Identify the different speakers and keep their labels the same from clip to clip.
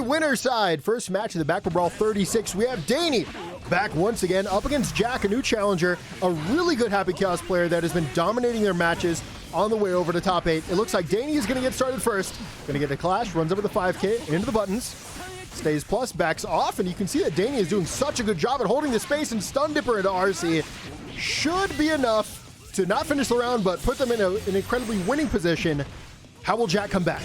Speaker 1: winner side. First match of the baccpaBrawl 36. We have Dany back once again up against Jack, a new challenger, a really good Happy Chaos player that has been dominating their matches on the way over to top 8. It looks like Dany is going to get started first. Going to get a clash, runs over the 5K, into the buttons, stays plus, backs off, and you can see that Dany is doing such a good job at holding the space, and Stun Dipper into RC should be enough to not finish the round, but put them in an incredibly winning position. How will Jack come back?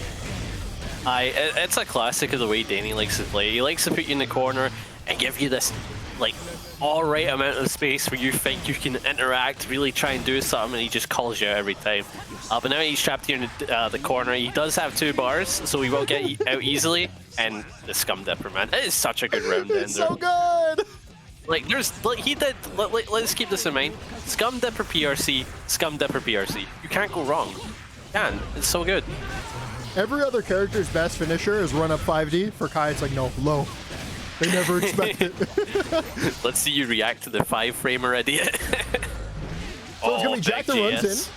Speaker 2: It's a classic of the way Dany likes to play. He likes to put you in the corner and give you this, like, all right amount of space where you think you can interact, really try and do something, and he just calls you out every time. But now he's trapped here in the corner. He does have 2 bars, so he won't get out easily. And the Scum Dipper, man, it is such a good round ender.
Speaker 1: It's so good.
Speaker 2: Like, he did. Let's keep this in mind. Scum Dipper PRC, Scum Dipper PRC. You can't go wrong. You can. It's so good.
Speaker 1: Every other character's best finisher is run up 5D. For Kai, it's like, no, low. They never expect it.
Speaker 2: Let's see you react to the 5-frame already.
Speaker 1: So it's going to be Jack that runs in.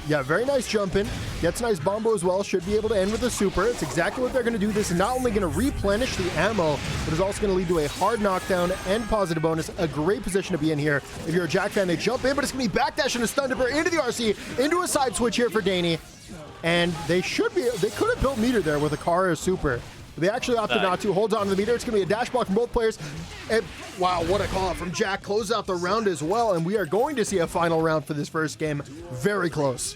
Speaker 1: Yeah, very nice jump in. Gets a nice bombo as well. Should be able to end with a super. It's exactly what they're going to do. This is not only going to replenish the ammo, but is also going to lead to a hard knockdown and positive bonus. A great position to be in here. If you're a Jack fan, they jump in, but it's going to be backdash and a Stun Dipper into the RC, into a side switch here for Dany. And they could have built meter there with a car or a super. They actually opted not to. Holds on to the meter. It's going to be a dash block from both players. And wow, what a call out from Jack. Closes out the round as well. And we are going to see a final round for this first game. Very close.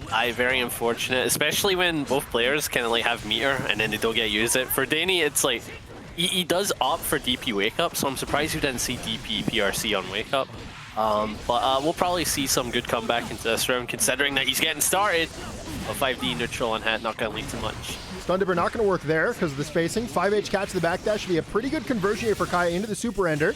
Speaker 2: Very unfortunate, especially when both players kind of like have meter and then they don't get to use it. For Dany, it's like he does opt for DP wake up, so I'm surprised you didn't see DP PRC on wake up. But we'll probably see some good comeback into this round, considering that he's getting started. A 5D neutral on hat, not going to lead to much.
Speaker 1: Stun Dipper not going to work there because of the spacing. 5H catch to the backdash should be a pretty good conversion here for Kai into the super ender,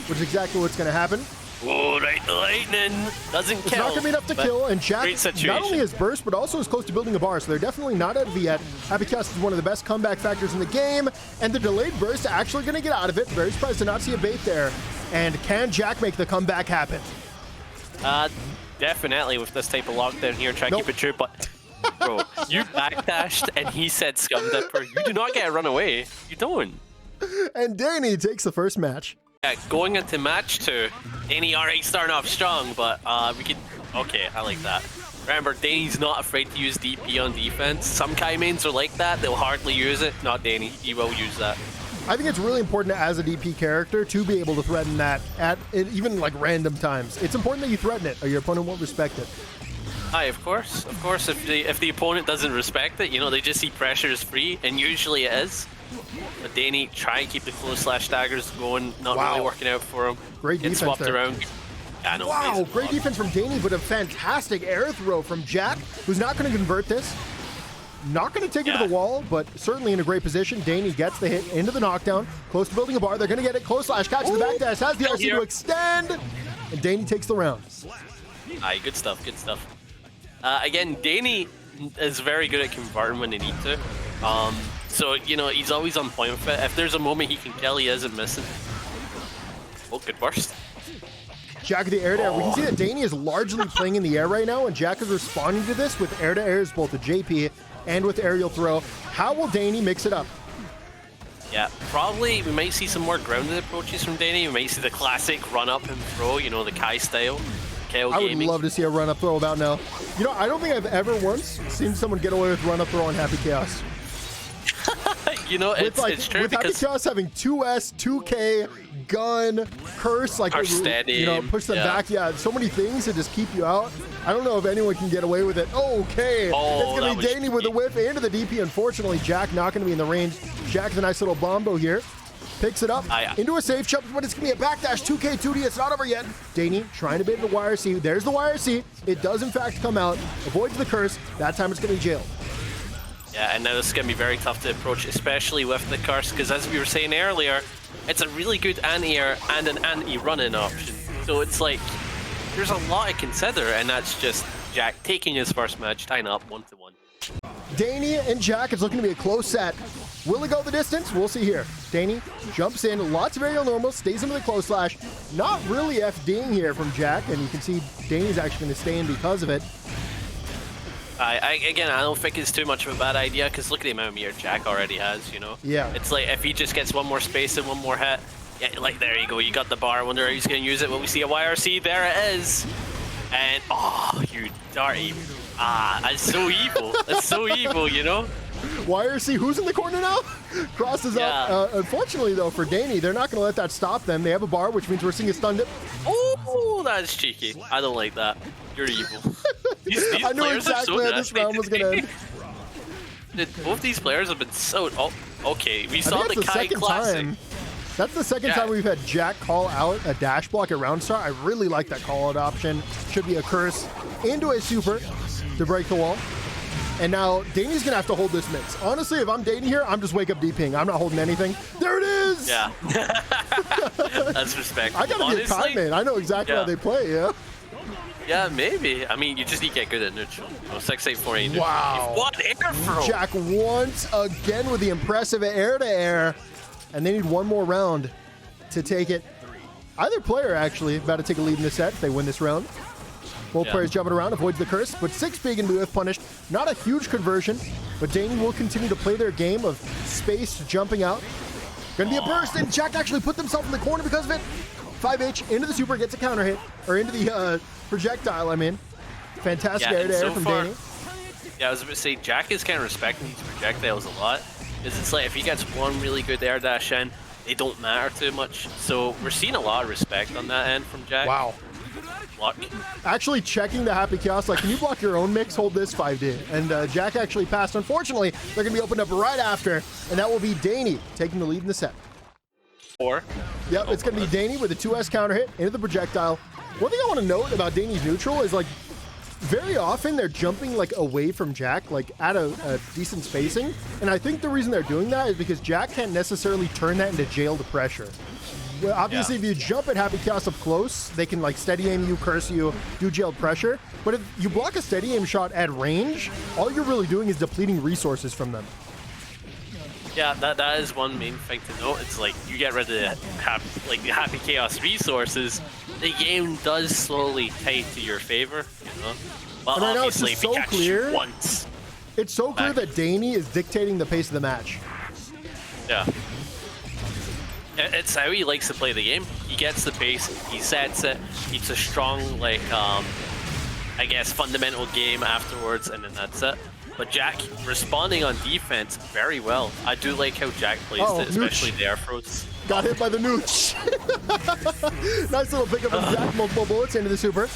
Speaker 1: which is exactly what's going to happen.
Speaker 2: Oh, right, the lightning doesn't kill.
Speaker 1: It's not going to be enough to kill, and Jack not only has burst, but also is close to building a bar, so they're definitely not out of it yet. Happy Chaos is one of the best comeback factors in the game, and the delayed burst actually going to get out of it. Very surprised to not see a bait there. And can Jack make the comeback happen?
Speaker 2: Definitely with this type of lockdown here, try to keep it true, but... Bro, you backdashed and he said Scum Dipper. You do not get to run away. You don't.
Speaker 1: And Dany takes the first match.
Speaker 2: Yeah, going into match 2, Dany already starting off strong, but we could... Okay, I like that. Remember, Dany's not afraid to use DP on defense. Some Kai mains are like that. They'll hardly use it. Not Dany. He will use that.
Speaker 1: I think it's really important as a DP character to be able to threaten that at even like random times. It's important that you threaten it or your opponent won't respect it.
Speaker 2: Of course. Of course, if the opponent doesn't respect it, you know, they just see pressure is free, and usually it is. But Dany try and keep the close slash daggers going, not really working out for him.
Speaker 1: Great defense
Speaker 2: swapped
Speaker 1: there.
Speaker 2: Around. Yeah, no,
Speaker 1: wow, great defense from Dany, but a fantastic air throw from Jack, who's not going to convert this. Not going to take it to the wall, but certainly in a great position. Dany gets the hit into the knockdown, close to building a bar. They're going to get it, close slash, catch the backdash, has the RC to extend, and Dany takes the round.
Speaker 2: Aye, good stuff, good stuff. Again, Dany is very good at converting when they need to. So, you know, he's always on point with it. If there's a moment he can kill, he isn't missing. Oh, good burst.
Speaker 1: Jack of the air-to-air. We can see that Dany is largely playing in the air right now, and Jack is responding to this with air-to-airs, both the JP and with aerial throw. How will Dany mix it up?
Speaker 2: Yeah, probably we might see some more grounded approaches from Dany. We might see the classic run-up and throw, you know, the Kai style.
Speaker 1: I would love to see a run-up throw about now. You know, I don't think I've ever once seen someone get away with run-up throw on Happy Chaos.
Speaker 2: You know, it's true
Speaker 1: with Happy Chaos having 2S, 2K, gun, curse, like, you know, push them back. Yeah, so many things to just keep you out. I don't know if anyone can get away with it. Okay, it's going to be Dany with a whiff into the DP. Unfortunately, Jack not going to be in the range. Jack's a nice little bombo here. Picks it up into a safe jump, but it's going to be a backdash 2K 2D. It's not over yet. Dany trying to bait the YRC. There's the YRC. It does, in fact, come out. Avoids the curse. That time it's going to be jailed.
Speaker 2: Yeah, and now this is going to be very tough to approach, especially with the curse, because as we were saying earlier, it's a really good anti-air and an anti-run-in option. So it's like, there's a lot to consider, and that's just Jack taking his first match, tying up 1-1.
Speaker 1: Dany and Jack, it's looking to be a close set. Will he go the distance? We'll see here. Dany jumps in, lots of aerial normals, stays into the close slash. Not really FDing here from Jack, and you can see Dany's actually going to stay in because of it.
Speaker 2: Again, I don't think it's too much of a bad idea because look at the amount of meter Jack already has, you know?
Speaker 1: Yeah.
Speaker 2: It's like if he just gets one more space and one more hit, yeah, like there you go, you got the bar. I wonder how he's going to use it when we see a YRC. There it is. And, oh, you dirty. That's so evil. That's so evil, you know?
Speaker 1: YRC, who's in the corner now? Crosses up. Unfortunately, though, for Dany, they're not going to let that stop them. They have a bar, which means we're seeing a stun dip.
Speaker 2: Oh, that's cheeky. I don't like that. You're evil. These
Speaker 1: I knew exactly how this round was going to end.
Speaker 2: Both these players have been so... Oh, okay. We saw the Kai Classic.
Speaker 1: That's the second time we've had Jack call out a dash block at round start. I really like that call out option. Should be a curse into a super to break the wall. And now Dany's going to have to hold this mix. Honestly, if I'm Dany here, I'm just wake up DPing. I'm not holding anything. There it is!
Speaker 2: Yeah. That's respectful.
Speaker 1: I got to be a con man. I know exactly how they play, yeah?
Speaker 2: Yeah, maybe. I mean, you just need to get good at neutral. Oh, 6-8-4-8.
Speaker 1: Wow.
Speaker 2: What air throw?
Speaker 1: Jack once again with the impressive air-to-air. And they need one more round to take it. Either player, actually, about to take a lead in the set if they win this round. Both players jumping around, avoids the curse, but 6 big and BlueHek punished. Not a huge conversion, but Dany will continue to play their game of space jumping out. Gonna be a burst, and Jack actually put themselves in the corner because of it. 5H into the super, gets a counter hit, or into the projectile, I mean. Fantastic air-to-air from Dany.
Speaker 2: Yeah, I was about to say, Jack is kind of respecting these projectiles a lot. Because it's like, if he gets one really good air dash in, they don't matter too much. So we're seeing a lot of respect on that end from Jack.
Speaker 1: Wow.
Speaker 2: Luck.
Speaker 1: Actually checking the Happy Chaos, like, can you block your own mix? Hold this 5D. And Jack actually passed. Unfortunately, they're going to be opened up right after, and that will be Dany taking the lead in the set.
Speaker 2: Yep,
Speaker 1: it's going to be Dany with a 2S counter hit into the projectile. One thing I want to note about Dany's neutral is, like, very often they're jumping like away from Jack, like at a decent spacing. And I think the reason they're doing that is because Jack can't necessarily turn that into jailed pressure. Well, obviously, if you jump at Happy Chaos up close, they can like steady aim you, curse you, do jailed pressure. But if you block a steady aim shot at range, all you're really doing is depleting resources from them.
Speaker 2: Yeah, that is one main thing to note. It's like you get rid of the Happy Chaos resources, the game does slowly tie to your favor, you know. But
Speaker 1: right
Speaker 2: obviously,
Speaker 1: now it's so clear.
Speaker 2: Once,
Speaker 1: it's so clear that Dany is dictating the pace of the match.
Speaker 2: Yeah. It's how he likes to play the game. He gets the pace, he sets it, keeps a strong, like, I guess, fundamental game afterwards, and then that's it. But Jack responding on defense very well. I do like how Jack plays it, especially the air throws.
Speaker 1: Got hit by the nooch. Nice little pickup from Jack, multiple bullets into the super.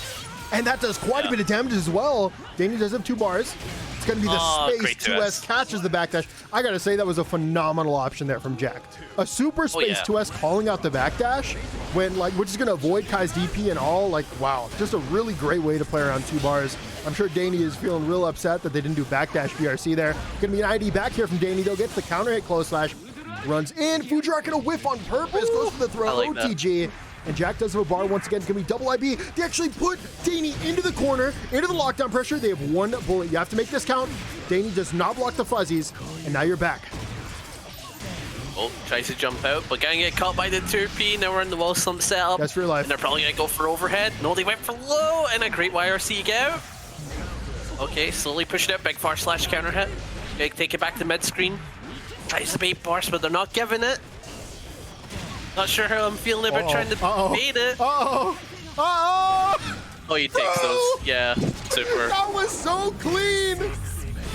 Speaker 1: And that does quite a bit of damage as well. Dany does have 2 bars. It's going to be the space 2S catches the backdash. I got to say, that was a phenomenal option there from Jack. A super space 2S calling out the backdash, when like, which is going to avoid Kai's DP and all. Like, wow, just a really great way to play around 2 bars. I'm sure Dany is feeling real upset that they didn't do backdash BRC there. Going to be an ID back here from Dany, though. Gets the counter hit, close slash. Runs in. Fujirak going to whiff on purpose. Goes for the throw. Like OTG. And Jack does have a bar once again. It's going to be double IB. They actually put Dany into the corner, into the lockdown pressure. They have 1 bullet. You have to make this count. Dany does not block the fuzzies. And now you're back.
Speaker 2: Oh, tries to jump out, but gonna get caught by the 2P. Now we're in the wall slump setup.
Speaker 1: That's real life.
Speaker 2: And they're probably gonna go for overhead. No, they went for low, and a great YRC out. Okay, slowly push it out. Big far slash counter hit. Okay, take it back to mid screen. Tries to bait burst, but they're not giving it. Not sure how I'm feeling about trying to bait it.
Speaker 1: Oh,
Speaker 2: he takes those. Yeah, super.
Speaker 1: That was so clean.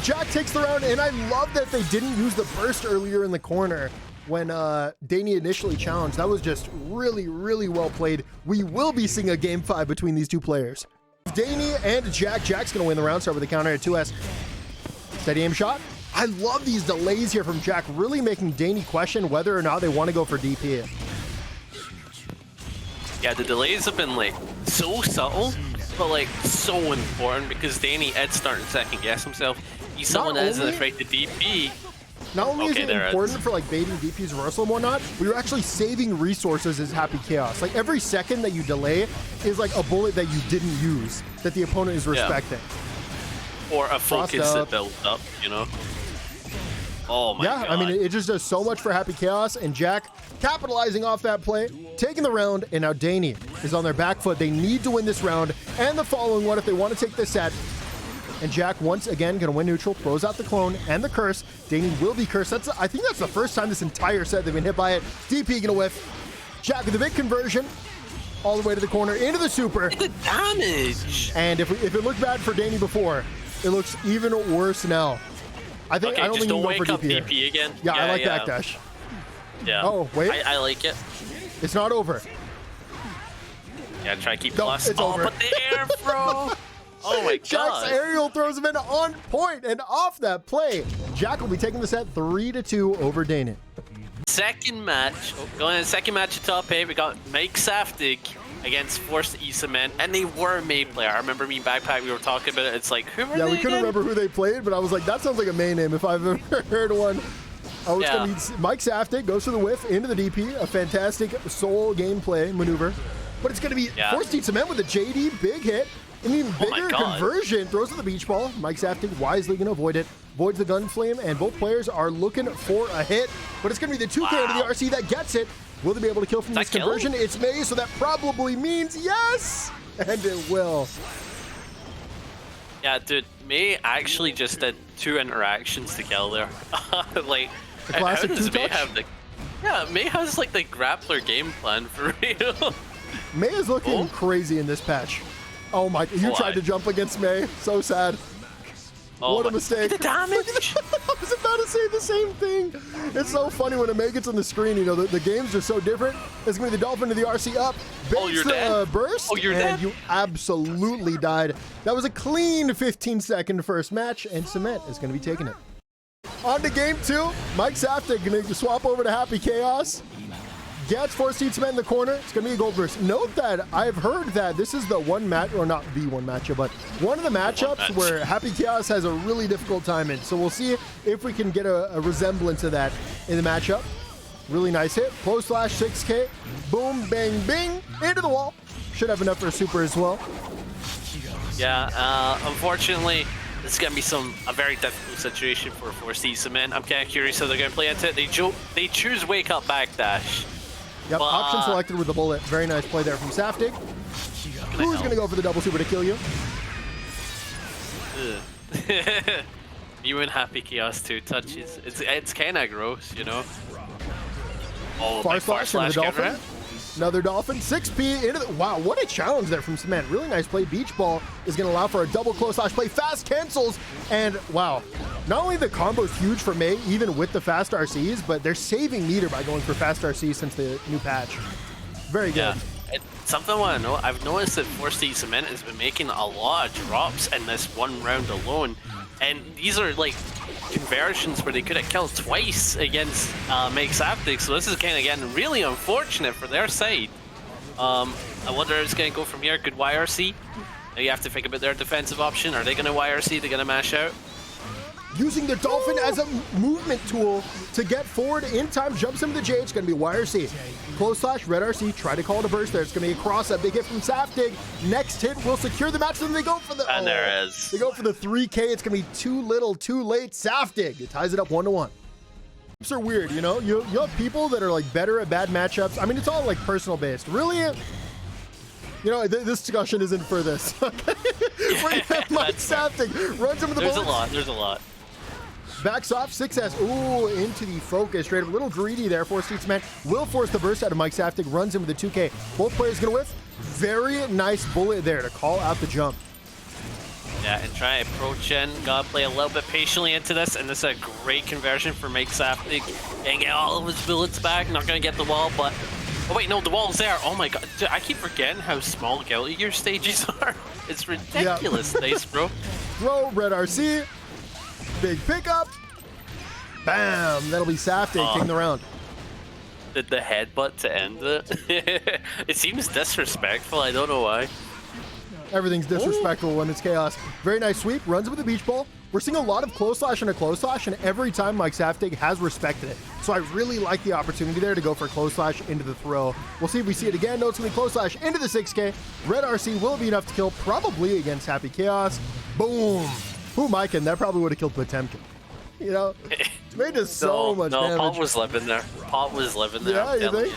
Speaker 1: Jack takes the round, and I love that they didn't use the burst earlier in the corner when Dany initially challenged. That was just really, really well played. We will be seeing a game 5 between these 2 players. Dany and Jack. Jack's going to win the round, start with the counter at 2S. Steady aim shot. I love these delays here from Jack, really making Dany question whether or not they want to go for DP.
Speaker 2: Yeah, the delays have been like so subtle, but like so important because Dany is starting to second guess himself. He's someone that isn't afraid to DP.
Speaker 1: Not only is it important for like baiting DP's reversal and whatnot, but you're actually saving resources as Happy Chaos. Like every second that you delay is like a bullet that you didn't use that the opponent is respecting.
Speaker 2: Or a focus that builds up, you know? Oh my god.
Speaker 1: Yeah, I mean, it just does so much for Happy Chaos, and Jack capitalizing off that play, taking the round, and now Dany is on their back foot. They need to win this round and the following one if they want to take this set. And Jack, once again, going to win neutral, throws out the clone and the curse. Dany will be cursed. I think that's the first time this entire set they've been hit by it. DP going to whiff. Jack with a big conversion. All the way to the corner, into the super.
Speaker 2: The damage!
Speaker 1: And if it looked bad for Dany before, it looks even worse now. I don't think you can go for DP
Speaker 2: again.
Speaker 1: Yeah, I like backdash.
Speaker 2: Yeah.
Speaker 1: Oh, wait.
Speaker 2: I like it.
Speaker 1: It's not over.
Speaker 2: Yeah, try to keep plus.
Speaker 1: It's over.
Speaker 2: But the air throw! Oh my god.
Speaker 1: Jack's aerial throws him in on point, and off that play, Jack will be taking the set 3-2 over Dany.
Speaker 2: Second match, going into second match at top 8, we got Mikesaftig against Forced E-Cement, and they were a main player. I remember me and baccpack, we were talking about it. It's like, who were they
Speaker 1: we couldn't remember who they played, but I was like, that sounds like a main name if I've ever heard one. Oh, it's going to be Mikesaftig, goes for the whiff into the DP, a fantastic soul gameplay maneuver. But it's going to be Forced E-Cement with a JD, big hit, an even bigger conversion, throws to the beach ball. Mikesaftig wisely going to avoid it. Avoids the gun flame, and both players are looking for a hit, but it's going to be the 2K into the RC that gets it. Will they be able to kill from this conversion? It's May, so that probably means yes, and it will.
Speaker 2: Yeah, dude, May actually just did 2 interactions to kill there. Like,
Speaker 1: the classic
Speaker 2: how does May have the... Yeah, May has like the grappler game plan for real.
Speaker 1: May is looking crazy in this patch. Oh my, you tried to jump against May, so sad.
Speaker 2: Oh,
Speaker 1: what a mistake.
Speaker 2: The damage!
Speaker 1: I was about to say the same thing. It's so funny when it gets on the screen, you know, the games are so different. It's going to be the Dolphin to the RC up.
Speaker 2: You're dead?
Speaker 1: Burst,
Speaker 2: you're dead?
Speaker 1: You absolutely died. That was a clean 15-second first match, and Cement is going to be taking it. On to game 2. Mikesaftig going to swap over to Happy Chaos. Gets Forced E-Cement in the corner. It's going to be a gold burst. Note that I've heard that this is the one match, or not the one matchup, but one of the matchups where Happy Chaos has a really difficult time in. So we'll see if we can get a resemblance of that in the matchup. Really nice hit. Close slash 6K. Boom, bang, bing. Into the wall. Should have enough for a super as well.
Speaker 2: Yeah, unfortunately, this is going to be a very difficult situation for Forced E-Cement. I'm kind of curious how they're going to play into it. They choose Wake Up Backdash.
Speaker 1: Yep, option selected with the bullet. Very nice play there from Saftig. Who's going to go for the double super to kill you?
Speaker 2: You and Happy Chaos 2 touches. It's kind of gross, you know? Oh,
Speaker 1: far slash into the Dolphin. Another Dolphin. 6P into the... Wow, what a challenge there from Cement. Really nice play. Beach Ball is going to allow for a double close slash play. Fast cancels. And wow, not only the combo is huge for May, even with the fast RCs, but they're saving meter by going for fast RCs since the new patch. Very good.
Speaker 2: Yeah. Something I want to know, I've noticed that Forced E-Cement has been making a lot of drops in this one round alone. And these are like conversions where they could have killed twice against Mikesaftig, so this is kind of getting really unfortunate for their side. I wonder how it's going to go from here. Good YRC. Now you have to think about their defensive option. Are they going to YRC? They're going to mash out?
Speaker 1: Using the Dolphin as a movement tool to get forward in time. Jumps into the J. It's going to be YRC. Close slash, red RC. Try to call it a burst there. It's going to be a cross. A big hit from Saftig. Next hit will secure the match. Then they go for the...
Speaker 2: And there it is.
Speaker 1: They go for the 3K. It's going to be too little, too late. Saftig. It ties it up 1-1. It's are weird, you know? You have people that are like better at bad matchups. I mean, it's all like personal based. Really? You know, this discussion isn't for this. Where you have Mikesaftig runs into the bullets.
Speaker 2: There's a lot.
Speaker 1: Backs off, 6S, ooh, into the focus. Straight up, a little greedy there. Forced E-Cement will force the burst out of Mikesaftig, runs in with the 2K. Both players gonna whiff. Very nice bullet there to call out the jump.
Speaker 2: Yeah, and try to approach in. Gotta play a little bit patiently into this, and this is a great conversion for Mikesaftig. And get all of his bullets back. Not gonna get the wall, but... Oh wait, no, the wall's there. Oh my god. Dude, I keep forgetting how small Guilty Gear stages are. It's ridiculous. Yeah. Nice, bro.
Speaker 1: Throw, red RC. Big pickup. Bam. That'll be Saftig taking the round.
Speaker 2: The headbutt to end it. It seems disrespectful. I don't know why.
Speaker 1: Everything's disrespectful when it's chaos. Very nice sweep. Runs with the beach ball. We're seeing a lot of close slash and a close slash, and every time Mikesaftig has respected it. So I really like the opportunity there to go for close slash into the throw. We'll see if we see it again. No, it's going to be close slash into the 6K. Red RC will be enough to kill, probably against Happy Chaos. Boom. Who Miken? That probably would have killed Potemkin. You know, made us so much damage.
Speaker 2: No, Pot was living there. Pot was living there.
Speaker 1: Yeah, you think?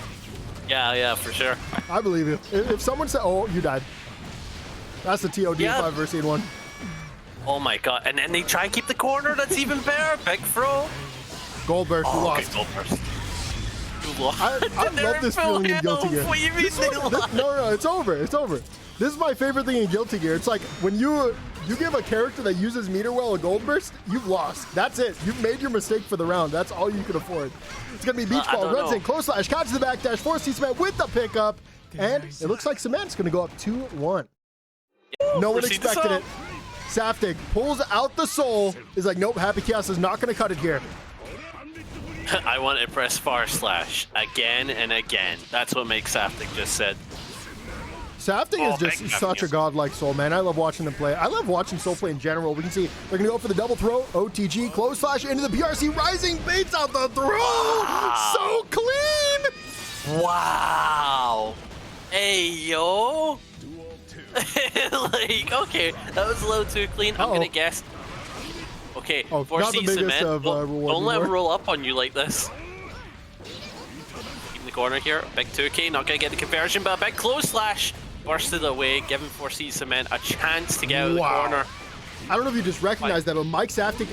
Speaker 2: Yeah, for sure.
Speaker 1: I believe you. If someone said, oh, you died. That's the TOD 5 versus 1.
Speaker 2: Oh my god, and then they try and keep the corner, that's even better. Big throw.
Speaker 1: Gold burst, you lost.
Speaker 2: Okay, gold burst. You lost.
Speaker 1: I love this feeling in Guilty Gear.
Speaker 2: What do you mean they lost?
Speaker 1: No, it's over. It's over. This is my favorite thing in Guilty Gear. It's like when you give a character that uses meter well a gold burst, you've lost. That's it. You've made your mistake for the round. That's all you can afford. It's going to be beach ball, runs in, close slash, catches the backdash, forces Cement with the pickup, and it looks like Cement's going to go up 2-1. No one expected it. Saftig pulls out the soul, is like, nope, Happy Chaos is not going to cut it here.
Speaker 2: I want to press // again and again. That's what Mikesaftig just said.
Speaker 1: Saftig is just such a godlike soul, man. I love watching them play. I love watching soul play in general. We can see they're going to go for the double throw, OTG, close slash into the BRC, rising, baits out the throw. Wow. So clean.
Speaker 2: Wow. Hey, yo. Like, okay, that was a little too clean. I'm going to guess. Okay, Forcey Cement. Don't let him roll up on you like this. In the corner here, big 2K, not going to get the conversion, but a big close slash. Bursted away, giving Forcey Cement a chance to get out of the corner.
Speaker 1: I don't know if you just recognized that, but Mikesaftig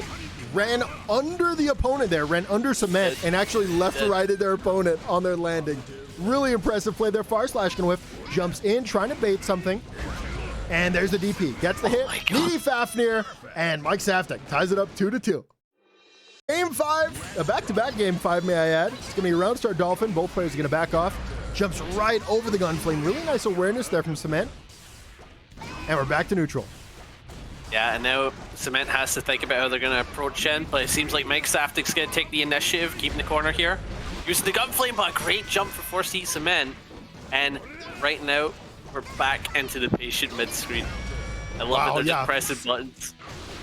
Speaker 1: ran under the opponent there, ran under Cement, and actually left-righted their opponent on their landing. Really impressive play there. // can whiff, jumps in, trying to bait something. And there's the DP. Gets the hit, needy Fafnir, and Mikesaftig ties it up 2-2. Game 5, a back-to-back game 5, may I add. It's going to be a round start Dolphin. Both players are going to back off. Jumps right over the gunflame. Really nice awareness there from Cement. And we're back to neutral.
Speaker 2: Yeah, and now Cement has to think about how they're going to approach in, but it seems like Mikesaftig's going to take the initiative, keeping the corner here. Using the gunflame, but a great jump for Forcey Cement. And right now, we're back into the patient mid-screen. I love it, they're just pressing buttons.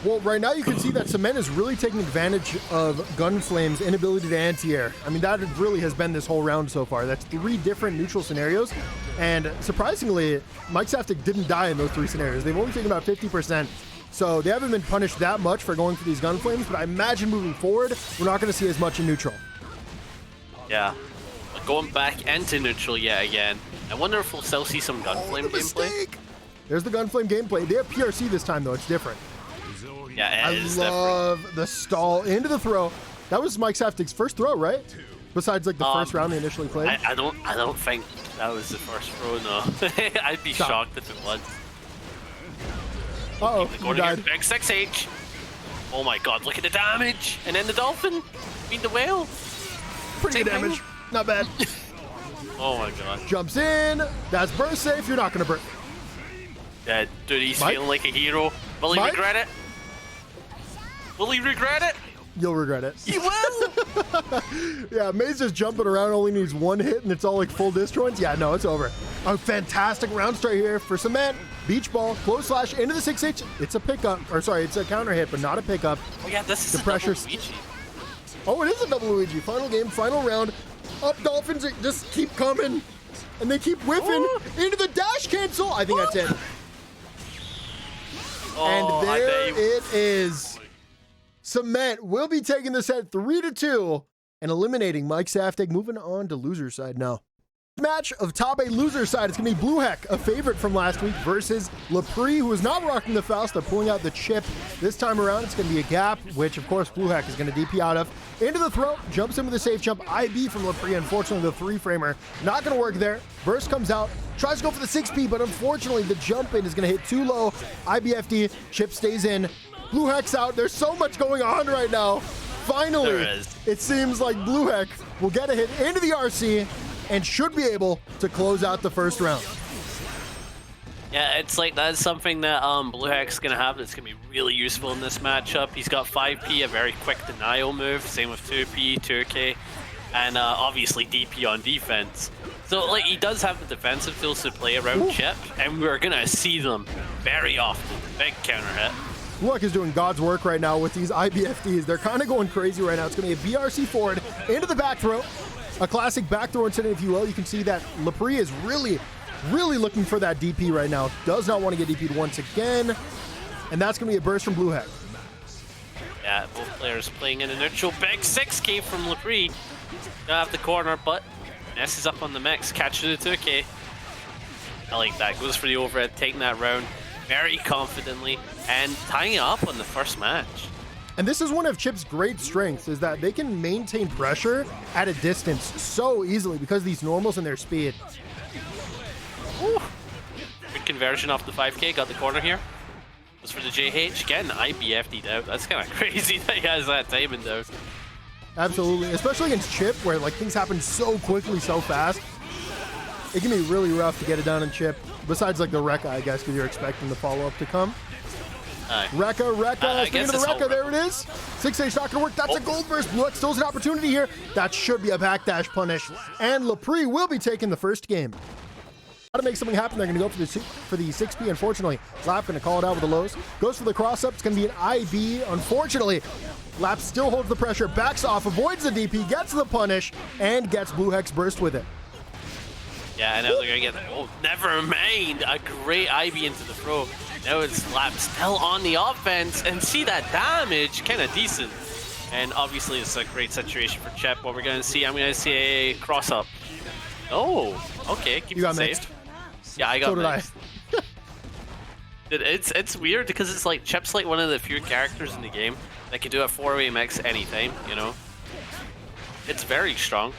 Speaker 1: Well, right now you can see that Cement is really taking advantage of Gunflame's inability to anti-air. I mean, that really has been this whole round so far. That's 3 different neutral scenarios. And surprisingly, Mikesaftig didn't die in those 3 scenarios. They've only taken about 50%. So they haven't been punished that much for going for these Gunflames, but I imagine moving forward, we're not going to see as much in neutral.
Speaker 2: Yeah. But going back into neutral yet again. I wonder if we'll still see some Gunflame gameplay.
Speaker 1: There's the Gunflame gameplay. They have PRC this time, though. It's different.
Speaker 2: Yeah, it is
Speaker 1: love
Speaker 2: different.
Speaker 1: the stall into the throw. That was Mikesaftig's first throw, right? Besides, like, the first round they initially played.
Speaker 2: I don't think that was the first throw, no. I'd be shocked if it was.
Speaker 1: Uh-oh, he died.
Speaker 2: Big 6H. Oh my god, look at the damage. And then the Dolphin. Beat the whale.
Speaker 1: Pretty good damage. Not bad.
Speaker 2: Oh my god.
Speaker 1: Jumps in. That's burst safe. You're not going to burst.
Speaker 2: Yeah, dude, he's feeling like a hero. Will he regret it? Will he regret it?
Speaker 1: You'll regret it.
Speaker 2: He will!
Speaker 1: Yeah, Maze just jumping around, only needs 1 hit, and it's all like full disjoints. Yeah, no, it's over. A fantastic round start here for Cement. Beach ball, close slash into the 6H. It's a pickup, or sorry, it's a counter hit, but not a pickup.
Speaker 2: Oh yeah, this is
Speaker 1: the pressure.
Speaker 2: Luigi.
Speaker 1: Oh, it is a double Luigi. Final game, final round. Up Dolphins just keep coming, and they keep whiffing into the dash cancel. I think that's it. And there it is. Cement will be taking the set 3-2 and eliminating Mikesaftig, moving on to loser side now. Match of top 8 loser side, it's going to be BlueHek, a favorite from last week, versus Lapriz, who is not rocking the Faust. They're pulling out the Chipp. This time around, it's going to be a gap, which, of course, BlueHek is going to DP out of. Into the throat, jumps in with a safe jump. IB from Lapriz, unfortunately, the 3-framer. Not going to work there. Burst comes out, tries to go for the 6P, but unfortunately, the jump in is going to hit too low. IBFD, Chipp stays in. BlueHek's out. There's so much going on right now. Finally, it seems like BlueHek will get a hit into the RC and should be able to close out the first round.
Speaker 2: Yeah, it's like that's something that BlueHek's going to have that's going to be really useful in this matchup. He's got 5P, a very quick denial move, same with 2P, 2K, and obviously DP on defense. So like he does have the defensive tools to play around Chipp, and we're going to see them very often. Big counter hit.
Speaker 1: BlueHek is doing God's work right now with these IBFDs. They're kind of going crazy right now. It's going to be a BRC forward into the back throw. A classic back throw incident, if you will. You can see that Lapriz is really looking for that DP right now. Does not want to get DP'd once again. And that's going to be a burst from BlueHek.
Speaker 2: Yeah, both players playing in a neutral. Big 6K from Lapriz. Gonna have the corner, but messes up on the mix. Catching the 2K. I like that. Goes for the overhead, taking that round very confidently. and tying it up on the first match.
Speaker 1: And this is one of Chipp's great strengths, is that they can maintain pressure at a distance so easily because of these normals and their speed.
Speaker 2: Ooh. Good conversion off the 5K, got the corner here. Was for the JH, getting IBFD'd out. That's kind of crazy that he has that timing though.
Speaker 1: Absolutely, especially against Chipp, where like things happen so quickly, so fast. It can be really rough to get it done in Chipp. Besides like the Rekka, I guess, because you're expecting the follow-up to come. Rekka, speaking of the Rekka, there it is. 6H not gonna work, that's a gold burst. BlueHek still has an opportunity here. That should be a backdash punish. And Lapriz will be taking the first game. How to make something happen, they're gonna go for the 6P, unfortunately. Lap gonna call it out with the lows. Goes for the cross-up, it's gonna be an IB, unfortunately. Lap still holds the pressure, backs off, avoids the DP, gets the punish, and gets BlueHek's burst with it.
Speaker 2: Yeah, I know they're gonna get the, oh, never mind. A great IB into the throw. Now it's Lap still on the offense, and see that damage, kind of decent. And obviously it's a great situation for Chipp. What we're gonna see, I'm gonna see a cross up. Oh, okay, keep
Speaker 1: you got
Speaker 2: it safe.
Speaker 1: mixed.
Speaker 2: Yeah, I got
Speaker 1: so
Speaker 2: mixed. It's weird because it's like Chipp's like one of the few characters in the game that can do a 4-way mix anytime, you know? It's very strong.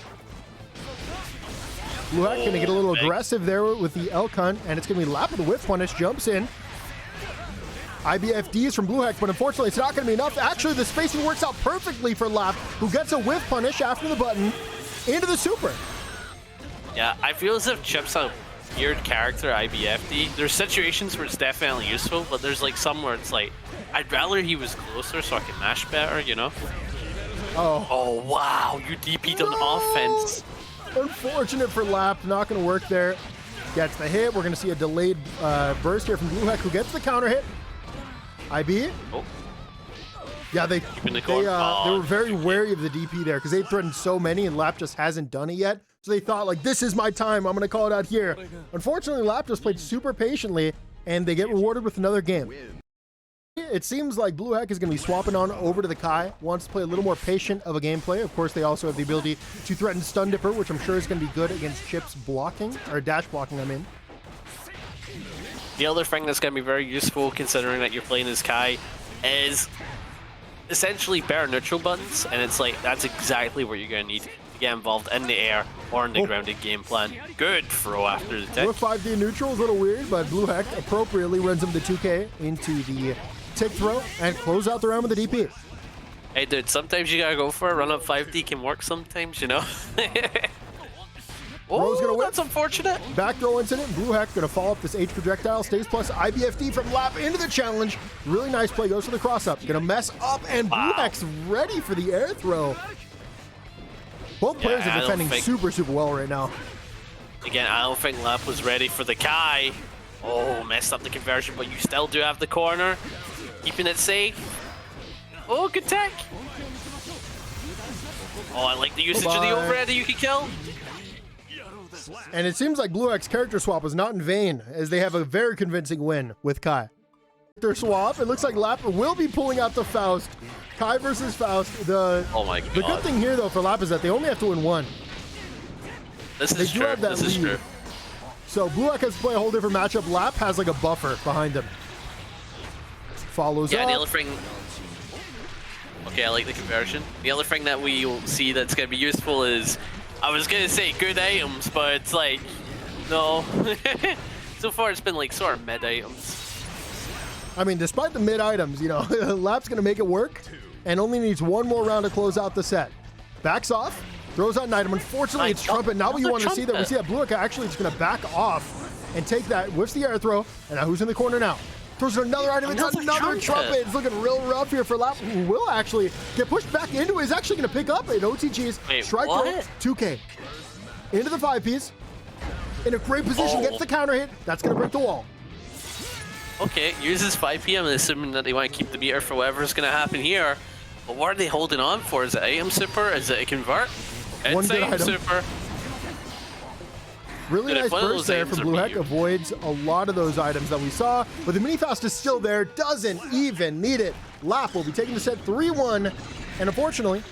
Speaker 1: BlueHek gonna get a little aggressive there with the elk hunt, and it's gonna be Lap with the whip punish, jumps in. IBFDs from BlueHek, but unfortunately it's not gonna be enough. Actually, the spacing works out perfectly for Lap, who gets a whiff punish after the button into the super.
Speaker 2: Yeah, I feel as if Chipp's a weird character, IBFD. There's situations where it's definitely useful, but there's like some where it's like, I'd rather he was closer so I can mash better, you know? Oh wow, you DP'd on offense.
Speaker 1: Unfortunate for Lap, not going to work there. Gets the hit. We're going to see a delayed burst here from BlueHek, who gets the counter hit. IB.
Speaker 2: Oh.
Speaker 1: Yeah, they were very wary of the DP there because they threatened so many, and Lap just hasn't done it yet. So they thought, like, this is my time. I'm going to call it out here. Unfortunately, Lap just played super patiently, and they get rewarded with another game. It seems like BlueHek is going to be swapping on over to the Kai, wants to play a little more patient of a gameplay. Of course, they also have the ability to threaten Stun Dipper, which I'm sure is going to be good against Chipp's blocking, or dash blocking, I mean.
Speaker 2: The other thing that's going to be very useful, considering that you're playing as Kai, is essentially bare neutral buttons, and it's like, that's exactly what you're going to need to get involved in the air or in the grounded game plan. Good throw after the tick.
Speaker 1: With 5D neutral is a little weird, but BlueHek appropriately runs him the 2K into the tick throw and close out the round with the DP.
Speaker 2: Hey dude, sometimes you gotta go for a run up 5D can work sometimes, you know? Oh,
Speaker 1: gonna
Speaker 2: that's unfortunate.
Speaker 1: Back throw incident. BlueHek gonna follow up this H projectile. Stays plus IBFD from Lap into the challenge. Really nice play. Goes for the cross up. Gonna mess up, and BlueHek's ready for the air throw. Both players are defending super well right now.
Speaker 2: Again, I don't think Lap was ready for the Kai. Oh, messed up the conversion, but you still do have the corner. Keeping it safe. Oh, good tech. Oh, I like the usage of the overhead that you can kill.
Speaker 1: And it seems like BlueHek's character swap was not in vain, as they have a very convincing win with Kai. Their swap, it looks like Lap will be pulling out the Faust. Kai versus Faust.
Speaker 2: Oh my god.
Speaker 1: The good thing here, though, for Lap is that they only have to win one.
Speaker 2: This is true. This is true.
Speaker 1: So BlueHek has to play a whole different matchup. Lap has like a buffer behind him. Follows up.
Speaker 2: Yeah, the other thing... Okay, I like the conversion. The other thing that we will see that's going to be useful is... I was going to say good items, but it's like... No. So far it's been like sort of mid items.
Speaker 1: I mean, despite the mid items, you know, Lap's going to make it work and only needs one more round to close out the set. Backs off. Throws out an item. Unfortunately, it's Trumpet. Not what you want to see there. We see that BlueHek actually is going to back off and take that. Whiffs the air throw. And now who's in the corner now? Throws another item. It's another Trumpet. It's looking real rough here for Lap, who will actually get pushed back into it. He's actually going to pick up an OTG's strike throw. 2K. Into the 5-piece. In a great position. Gets the counter hit. That's going to break the wall.
Speaker 2: Okay, uses 5 PM, assuming that they want to keep the meter for whatever's going to happen here. But what are they holding on for? Is it item super? Is it a convert?
Speaker 1: One good item.
Speaker 2: Super.
Speaker 1: Really nice burst there from BlueHek. Avoids a lot of those items that we saw. But the mini Faust is still there. Doesn't even need it. Lap will be taking the set 3-1. And unfortunately,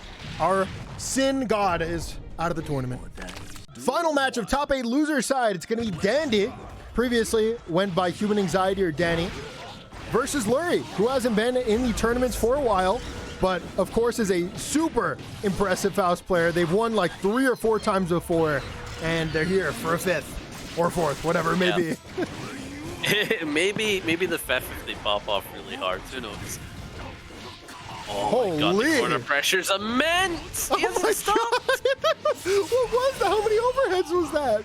Speaker 1: our Sin God is out of the tournament. Final match of top 8 loser side. It's going to be Dany. Previously went by Human Anxiety or Dany. versus Lurry, who hasn't been in the tournaments for a while, but of course is a super impressive Faust player. They've won like 3 or 4 times before, and they're here for a 5th or 4th, whatever it may be.
Speaker 2: maybe the 5th if they pop off really hard. Who knows? Oh
Speaker 1: Holy!
Speaker 2: my god, the corner pressure's immense! He hasn't stopped!
Speaker 1: What was that? How many overheads was that?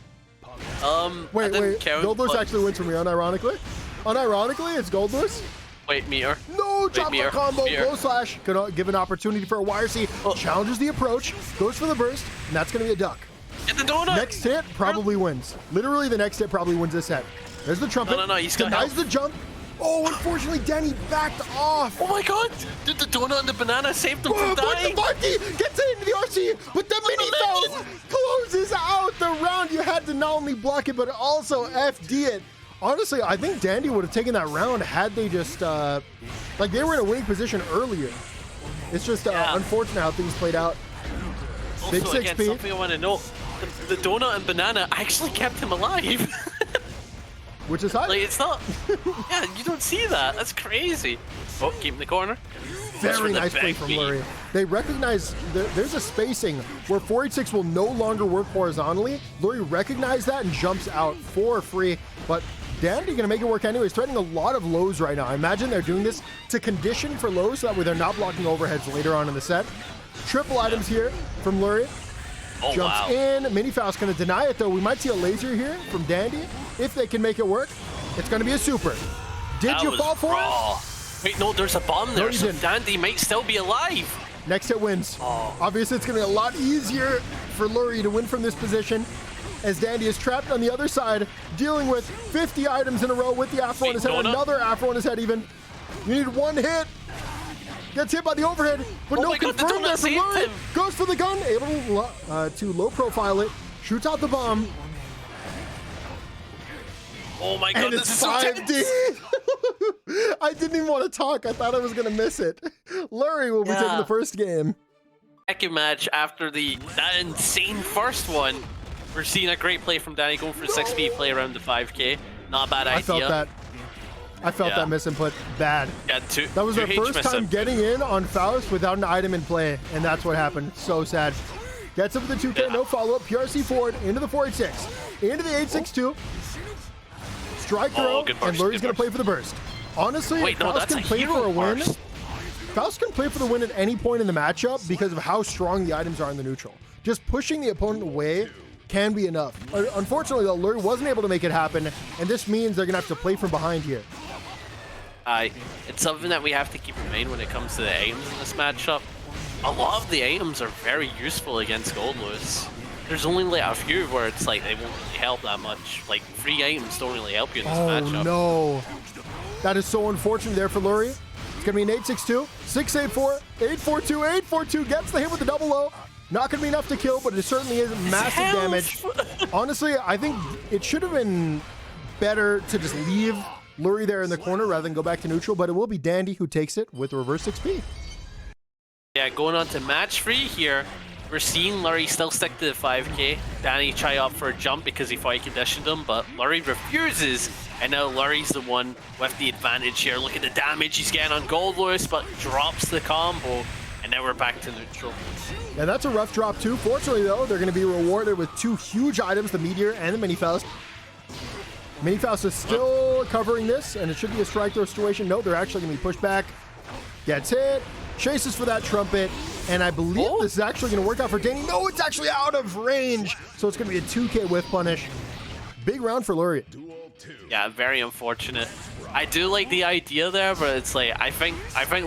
Speaker 1: Wait. Goldlewis actually wins for me, unironically. Unironically, it's Goldlewis.
Speaker 2: Wait, meter.
Speaker 1: No, chocolate combo, low slash. Gonna give an opportunity for a wire C. Challenges the approach, goes for the burst, and that's gonna be a duck.
Speaker 2: Get the donut!
Speaker 1: Next hit probably wins. Literally, the next hit probably wins this set. There's the trumpet.
Speaker 2: No, he's got
Speaker 1: denies the jump. Oh, unfortunately, Dany backed off.
Speaker 2: Oh my god! Did the donut and the banana save them from dying?
Speaker 1: But the Badguy gets it into the RC, but the mini Faust closes out the round. You had to not only block it, but also FD it. Honestly, I think Dany would have taken that round had they just, like they were in a winning position earlier. It's just unfortunate how things played out.
Speaker 2: Also,
Speaker 1: Big 6P.
Speaker 2: again, something I want to know, the donut and banana actually kept him alive.
Speaker 1: Which is high.
Speaker 2: Like, it's not, yeah, you don't see that. That's crazy. Oh, keep in the corner.
Speaker 1: Very nice play from Lurry. They recognize there's a spacing where 486 will no longer work horizontally. Lurry recognized that and jumps out for free, but Dany gonna make it work anyways, threatening a lot of lows right now. I imagine they're doing this to condition for lows so that way they're not blocking overheads later on in the set. Triple items here from Lurry.
Speaker 2: Oh,
Speaker 1: Jumps in. Mini Faust gonna deny it though. We might see a laser here from Dany if they can make it work. It's gonna be a super. Did you fall for it?
Speaker 2: Wait, no, there's a bomb there, so
Speaker 1: didn't.
Speaker 2: Dany might still be alive.
Speaker 1: Next hit wins. Obviously, it's going to be a lot easier for Lurry to win from this position as Dany is trapped on the other side, dealing with 50 items in a row with the afro on his head, another afro on his head even. You need one hit. Gets hit by the overhead, but no confirm there from Lurry. Goes for the gun, able to low profile it, shoots out the bomb.
Speaker 2: Oh my god,
Speaker 1: and
Speaker 2: this is so
Speaker 1: 5D. I didn't even want to talk. I thought I was going to miss it. Lurry will be taking the first game.
Speaker 2: Second match after that insane first one. We're seeing a great play from Dany going for 6P play around the 5K. Not a bad idea.
Speaker 1: I felt that misinput bad.
Speaker 2: Yeah,
Speaker 1: that was their first time getting in on Faust without an item in play, and that's what happened. So sad. Gets up with the 2K, no follow-up. PRC forward into the 486, into the 862. Strike throw, and Lurry's going to play for the burst. Honestly, Faust can play for a win. Faust can play for the win at any point in the matchup because of how strong the items are in the neutral. Just pushing the opponent away can be enough. Unfortunately, though, Lurry wasn't able to make it happen, and this means they're going to have to play from behind here.
Speaker 2: It's something that we have to keep in mind when it comes to the items in this matchup. A lot of the items are very useful against Goldlewis. There's only like a few where it's like they won't really help that much. Like, free items don't really help you in this matchup.
Speaker 1: Oh no. That is so unfortunate there for Lurry. It's going to be an 862, 684, 842, 842 gets the hit with the double low. Not going to be enough to kill, but it certainly is massive damage. Honestly, I think it should have been better to just leave Lurry there in the corner rather than go back to neutral, but it will be Dany who takes it with reverse 6P.
Speaker 2: Yeah, going on to match 3 here. We're seeing Lurry still stick to the 5K. Dany try up for a jump because he thought he conditioned him, but Lurry refuses, and now Lurry's the one with the advantage here. Look at the damage he's getting on Goldlewis, but drops the combo, and now we're back to neutral.
Speaker 1: Yeah, that's a rough drop too. Fortunately though, they're going to be rewarded with 2 huge items, the Meteor and the Mini Faust. Mini Faust is still covering this, and it should be a strike throw situation. No, they're actually going to be pushed back. Gets hit. Chases for that trumpet, and I believe this is actually going to work out for Dany. No, it's actually out of range, so it's going to be a 2K whiff punish. Big round for Lurry.
Speaker 2: Yeah, very unfortunate. I do like the idea there, but it's like I think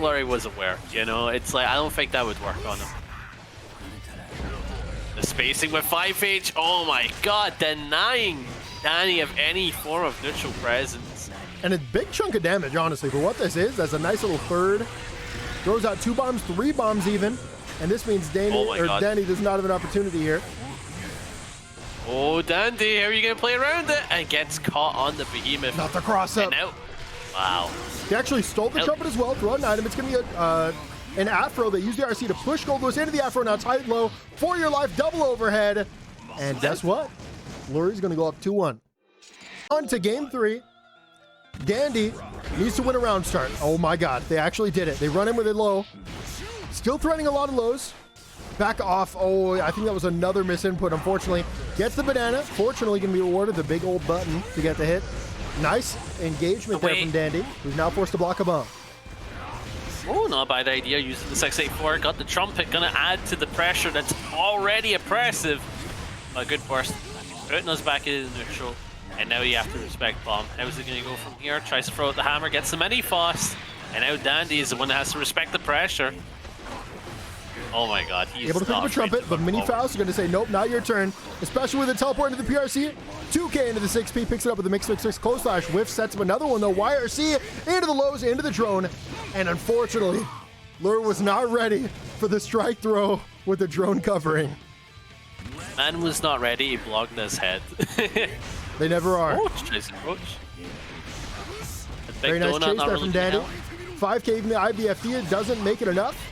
Speaker 2: Lurry was aware. You know, it's like I don't think that would work on him. The spacing with 5H. Oh my god, denying Dany of any form of neutral presence.
Speaker 1: And a big chunk of damage, honestly, for what this is. That's a nice little third. Throws out 2 bombs, 3 bombs even. And this means Dany does not have an opportunity here.
Speaker 2: Oh, Dany, how are you going to play around it? And gets caught on the behemoth.
Speaker 1: Not the cross up.
Speaker 2: Wow.
Speaker 1: He actually stole the trumpet as well. Throw out an item. It's going to be an afro. They use the RC to push Goldlewis into the afro. Now tight low. For your life, double overhead. And guess what? Lurry's going to go up 2-1. On to game 3. Dandy needs to win a round start. Oh my god, they actually did it. They run in with a low. Still threatening a lot of lows. Back off. Oh, I think that was another misinput, unfortunately. Gets the banana. Fortunately, going to be rewarded the big old button to get the hit. Nice engagement there from Dandy, who's now forced to block a bomb.
Speaker 2: Oh, not a bad idea using the 684. Got the trumpet, gonna add to the pressure that's already oppressive. A good burst. Putting us back in the neutral. And now you have to respect bomb. How's it gonna go from here? Tries to throw out the hammer, gets the mini Faust. And now Dandy is the one that has to respect the pressure. Oh my god, he's
Speaker 1: able to pick up a trumpet, but mini Faust is going to say, nope, not your turn. Especially with the teleport into the PRC. 2K into the 6P, picks it up with the mix close slash whiff, sets up another one though. YRC into the lows, into the drone. And unfortunately, Lurry was not ready for the strike throw with the drone covering.
Speaker 2: Man was not ready, he blocked his head.
Speaker 1: They never are.
Speaker 2: Nice approach.
Speaker 1: Very nice chase there from Dany. 5K even the IBFD doesn't make it enough.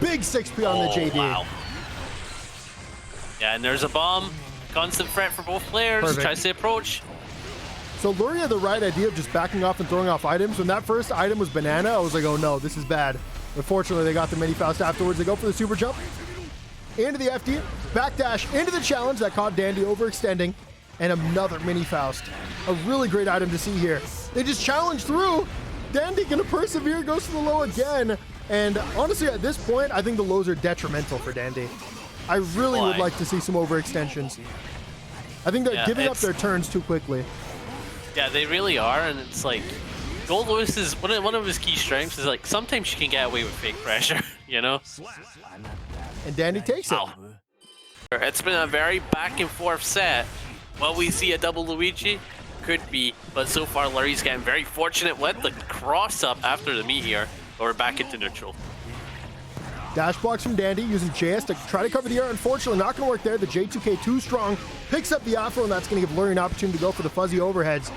Speaker 1: Big 6P on the JD. Wow.
Speaker 2: Yeah, and there's a bomb. Constant threat for both players.
Speaker 1: Perfect.
Speaker 2: Tries to approach.
Speaker 1: So Lurry had the right idea of just backing off and throwing off items. When that first item was banana, I was like, oh no, this is bad. Unfortunately, they got the mini Faust afterwards. They go for the super jump. Into the FD. Backdash into the challenge that caught Dandy overextending. And another mini Faust. A really great item to see here. They just challenge through. Dandy gonna persevere, goes to the low again. And honestly, at this point, I think the lows are detrimental for Dandy. I really would like to see some overextensions. I think they're giving up their turns too quickly.
Speaker 2: Yeah, they really are, and it's like Goldlewis is one of his key strengths is like sometimes you can get away with fake pressure, you know.
Speaker 1: And Dandy takes it.
Speaker 2: It's been a very back and forth set. Will we see a double Luigi? Could be, but so far Lurry's getting very fortunate with the cross up after the meteor. But we're back into neutral.
Speaker 1: Dash blocks from Dandy using JS to try to cover the air. Unfortunately, not going to work there. The J2K too strong. Picks up the afro, and that's going to give Lurry an opportunity to go for the fuzzy overheads.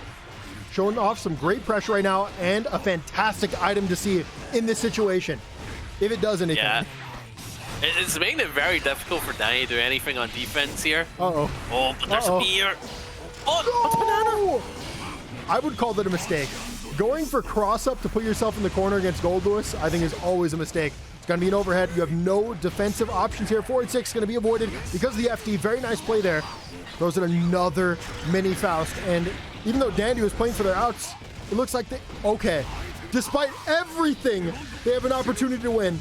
Speaker 1: Showing off some great pressure right now, and a fantastic item to see in this situation. If it does anything.
Speaker 2: Yeah. It's making it very difficult for Dany to do anything on defense here.
Speaker 1: Uh-oh.
Speaker 2: Oh, but there's a meteor. Oh,
Speaker 1: no! I would call that a mistake. Going for cross-up to put yourself in the corner against Goldlewis, I think is always a mistake. It's going to be an overhead. You have no defensive options here. 4-6 going to be avoided because of the FD. Very nice play there. Throws in another mini Faust. And even though Dandy was playing for their outs, it looks like they... Okay. Despite everything, they have an opportunity to win.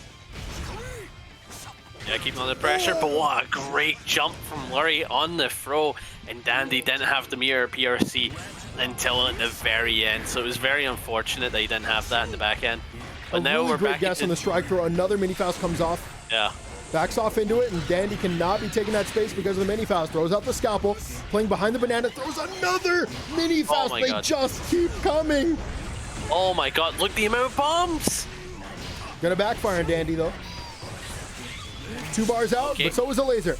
Speaker 2: Yeah, keeping on the pressure, but what a great jump from Lurry on the throw. And Dandy didn't have the mirror PRC until at the very end, so it was very unfortunate that he didn't have that in the back end. But now we're back
Speaker 1: guess on the strike throw. Another mini Faust comes off.
Speaker 2: Yeah.
Speaker 1: Backs off into it, and Dandy cannot be taking that space because of the mini Faust. Throws out the scalpel, playing behind the banana, throws another mini Faust. They just keep coming.
Speaker 2: Oh my god, look the amount of bombs.
Speaker 1: Gonna backfire on Dandy though. 2 bars out, but so is a laser.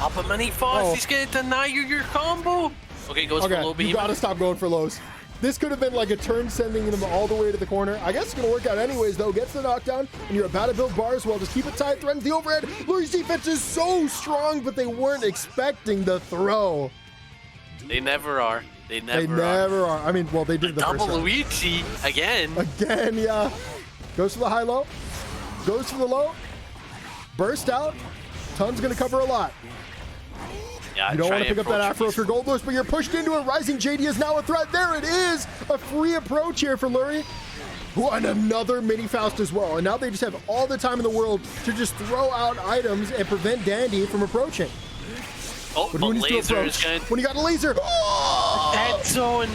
Speaker 2: Up a mini Faust, he's gonna deny you your combo. Okay, goes for low beam.
Speaker 1: You gotta stop going for lows. This could have been like a turn sending them all the way to the corner. I guess it's gonna work out anyways though. Gets the knockdown, and you're about to build bars well. Just keep it tight, threatens the overhead. Lurry's defense is so strong, but they weren't expecting the throw.
Speaker 2: They never are. They never are.
Speaker 1: I mean, well, they did the first
Speaker 2: double Luigi again.
Speaker 1: Again, yeah. Goes for the high-low. Goes for the low. Burst out. Tun's gonna cover a lot.
Speaker 2: Yeah,
Speaker 1: you don't want to pick up that afro if you're Goldlewis, but you're pushed into it. Rising JD is now a threat. There it is. A free approach here for Lurry. And another mini Faust as well. And now they just have all the time in the world to just throw out items and prevent Dandy from approaching.
Speaker 2: Oh, but laser is going.
Speaker 1: When he got a laser. Oh!
Speaker 2: Dead zone.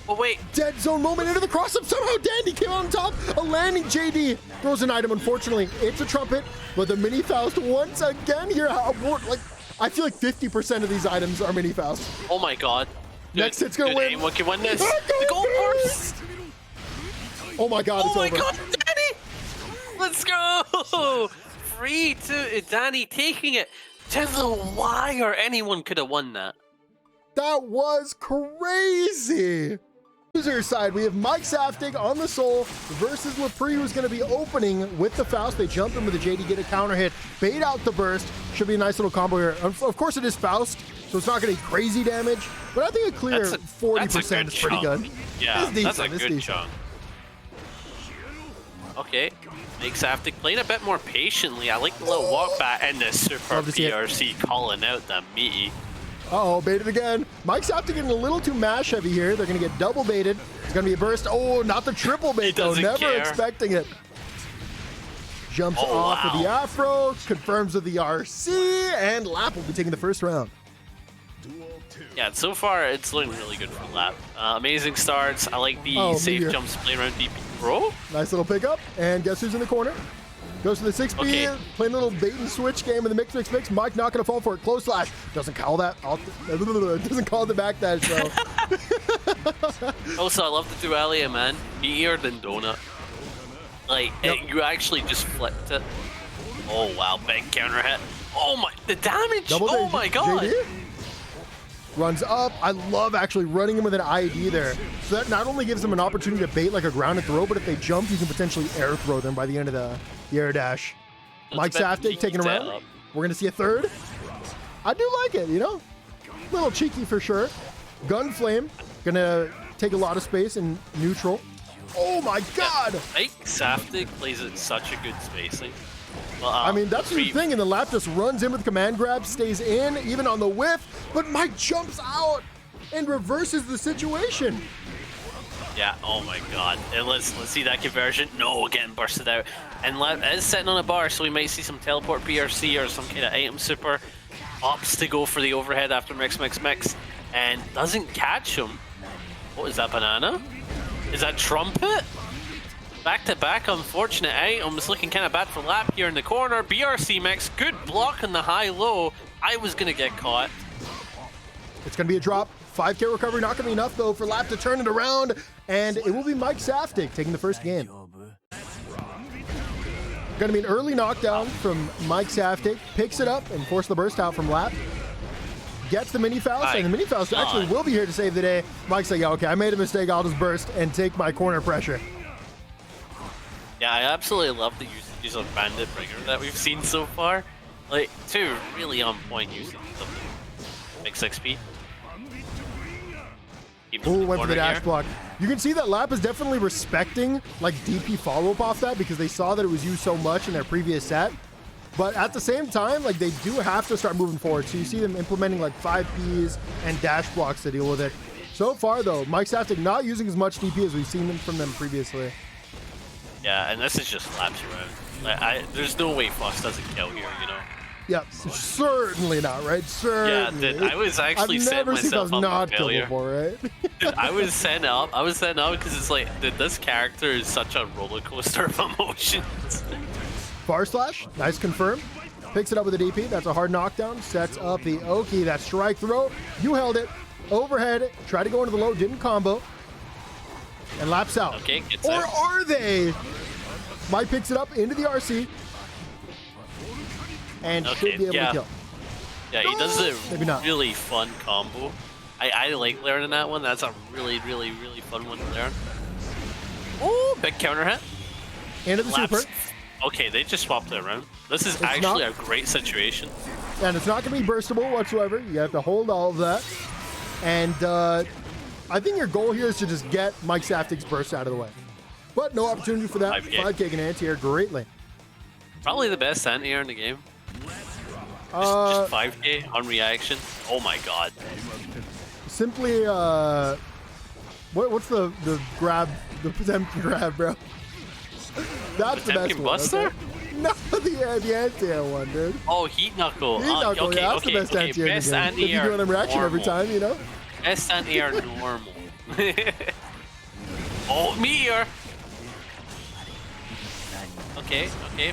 Speaker 2: Oh, wait.
Speaker 1: Dead zone moment into the cross-up. Somehow Dandy came on top. A landing JD. Throws an item, unfortunately. It's a trumpet. But the mini Faust once again here. Like, I feel like 50% of these items are mini Faust.
Speaker 2: Oh my god.
Speaker 1: Next hit's gonna win.
Speaker 2: Anyone can win this. The gold burst.
Speaker 1: Oh my god, it's over.
Speaker 2: Oh my god, Dany! Let's go! 3-2, Dany taking it to the wire. Anyone could have won that.
Speaker 1: That was crazy. Loser side, we have Mikesaftig on the Soul versus Lapriz, who's going to be opening with the Faust. They jump in with the JD, get a counter hit, bait out the burst. Should be a nice little combo here. Of course, it is Faust, so it's not going to be crazy damage, but I think a clear 40% is pretty good.
Speaker 2: Yeah, that's a good chunk. Okay, Mikesaftig playing a bit more patiently. I like the little walk back and the super BRC calling out the meaty.
Speaker 1: Uh-oh, baited again. Mikesaftig getting a little too mash heavy here. They're going to get double baited. It's going to be a burst. Oh, not the triple bait, though. Never expecting it. Jumps off with the Afro, confirms with the RC, and Lap will be taking the first round.
Speaker 2: Yeah, so far it's looking really good for Lap. Amazing starts. I like the safe jumps playing around baccpaBrawl.
Speaker 1: Nice little pickup. And guess who's in the corner? Goes to the 6B, playing a little bait and switch game in the mix. Mike not going to fall for it. Close slash. Doesn't call that. Doesn't call the back dash, though.
Speaker 2: Also, I love the duality, man. Meteor than Donut. Like, you actually just flipped it. Oh, wow. Big counter hit. Oh, my. The damage. Oh, my God. JD
Speaker 1: runs up. I love actually running him with an ID there. So that not only gives them an opportunity to bait like a grounded throw, but if they jump, you can potentially air throw them by the end of the air dash. Mikesaftig taking around. We're going to see a third. I do like it, you know? A little cheeky for sure. Gunflame. Going to take a lot of space in neutral. Oh my God!
Speaker 2: Mikesaftig plays at such a good spacing. Well,
Speaker 1: I mean, that's the thing, and the Lap just runs in with command grab, stays in, even on the whiff, but Mike jumps out and reverses the situation.
Speaker 2: Yeah, oh my God. And let's see that conversion. No, getting bursted out. And Lap is sitting on a bar, so we might see some teleport BRC or some kind of item super. Opts to go for the overhead after mix, and doesn't catch him. What is that, banana? Is that trumpet? Back-to-back, unfortunate items. Looking kind of bad for Lap here in the corner. BRC mix, good block on the high-low. I was going to get caught.
Speaker 1: It's going to be a drop. 5K recovery, not going to be enough, though, for Lap to turn it around. And it will be Mikesaftig taking the first game. Going to be an early knockdown from Mikesaftig. Picks it up and forces the burst out from Lap. Gets the mini Faust, and the mini Faust actually will be here to save the day. Mike's like, yeah, okay, I made a mistake. I'll just burst and take my corner pressure.
Speaker 2: Yeah, I absolutely love the usages of Bandit Bringer that we've seen so far. Like, two really on point uses of the mix XP.
Speaker 1: Oh, went for the dash block. You can see that Lap is definitely respecting like DP follow-up off that because they saw that it was used so much in their previous set. But at the same time, like they do have to start moving forward. So you see them implementing like 5Ps and dash blocks to deal with it. So far though, Mikesaftig not using as much DP as we've seen from them previously.
Speaker 2: Yeah, and this is just laps around. Like, there's no way Faust doesn't kill here, you know?
Speaker 1: Yeah, certainly not, right? Certainly.
Speaker 2: Yeah, I was actually setting myself up
Speaker 1: not
Speaker 2: for failure.
Speaker 1: Before, right?
Speaker 2: I was setting up because it's like, dude, this character is such a roller coaster of emotions.
Speaker 1: Bar slash, nice confirm. Picks it up with a DP. That's a hard knockdown. Sets up the Oki. That strike throw. You held it. Overhead. Tried to go into the low. Didn't combo. And laps out.
Speaker 2: Okay,
Speaker 1: or are they? Mike picks it up into the RC. And should be able to kill.
Speaker 2: Yeah, he does a really fun combo. I like learning that one. That's a really, really, really fun one to learn. Oh, big counter hit.
Speaker 1: Into the super.
Speaker 2: Okay, they just swapped it around. This is actually a great situation.
Speaker 1: And it's not going to be burstable whatsoever. You have to hold all of that. And I think your goal here is to just get Mikesaftig's burst out of the way. But no opportunity for that. 5K can anti-air greatly. Probably
Speaker 2: the best anti-air in the game. Just 5K on reaction. Oh my god.
Speaker 1: Simply, what's the grab, the Potemkin grab, bro? That's the best one. Buster? Okay? No, the anti-air one, dude.
Speaker 2: Oh, Heat Knuckle.
Speaker 1: Heat Knuckle, yeah, that's the best anti-air in the game. If you do an reaction every time, you know?
Speaker 2: Best anti-air normal. Oh, Meteor! Okay,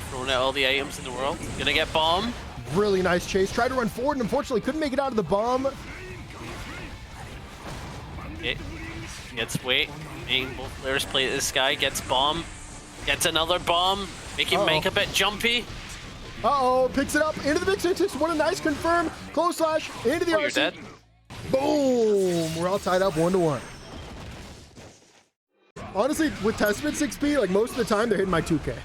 Speaker 2: throwing out all the items in the world. Gonna get bomb.
Speaker 1: Really nice chase. Tried to run forward and unfortunately couldn't make it out of the bomb.
Speaker 2: Okay, gets weight. Making both players play this guy. Gets bomb. Gets another bomb. Make him make a bit jumpy.
Speaker 1: Uh-oh, picks it up into the big 6. What a nice confirm. Close slash into the RC.
Speaker 2: You're dead.
Speaker 1: Boom! We're all tied up 1-1. Honestly, with Testament 6P, like most of the time, they're hitting my 2K.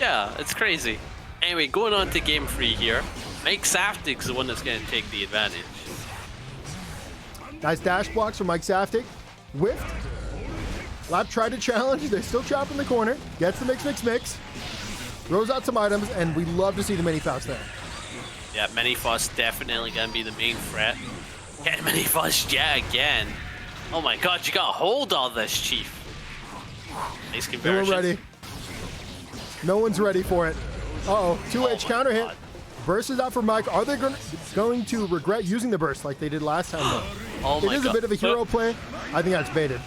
Speaker 2: Yeah, it's crazy. Anyway, going on to game 3 here. Mikesaftig's the one that's going to take the advantage.
Speaker 1: Nice dash blocks from Mikesaftig. Whiffed. Lap tried to challenge. They're still trapped in the corner. Gets the mix. Throws out some items, and we love to see the mini Faust there.
Speaker 2: Yeah, mini Faust definitely going to be the main threat. Get mini Faust yet again. Oh my god, you got to hold all this, Chief. Nice conversion.
Speaker 1: No one ready. No one's ready for it. Uh-oh, 2H counter hit.
Speaker 2: God.
Speaker 1: Burst is out for Mike. Are they going to regret using the burst like they did last time, though?
Speaker 2: Oh my god.
Speaker 1: It is a bit of a hero play. I think that's baited.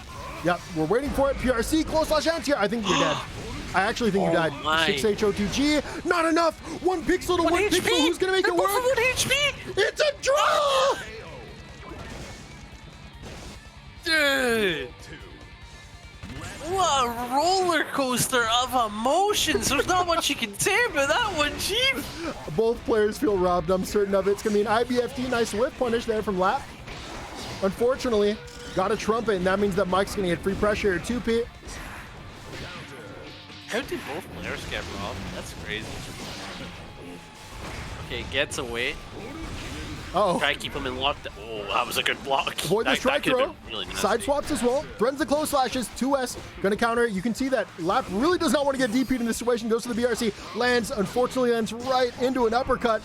Speaker 1: Yep, we're waiting for it. PRC, close slash anti. I think you're dead. I actually think you died. 6HO2G. Not enough. 1 pixel to 1 pixel. Who's going to make it work?
Speaker 2: 1 HP.
Speaker 1: It's a draw!
Speaker 2: Dude. What a roller coaster of emotions. There's not much you can say about that one, Chief.
Speaker 1: Both players feel robbed. I'm certain of it. It's going to be an IBFT. Nice whip punish there from Lap. Unfortunately, got a trumpet, and that means that Mike's going to get free pressure at 2P.
Speaker 2: How did both players get robbed? That's crazy. Okay, gets away.
Speaker 1: Uh-oh.
Speaker 2: Try to keep him in lockdown. Oh, that was a good block.
Speaker 1: Avoid the strike throw.
Speaker 2: Really
Speaker 1: Side swaps as well. Threatens the close slashes. 2S. Gonna counter it. You can see that Lap really does not want to get DP'd in this situation. Goes to the BRC. Lands. Unfortunately lands right into an uppercut.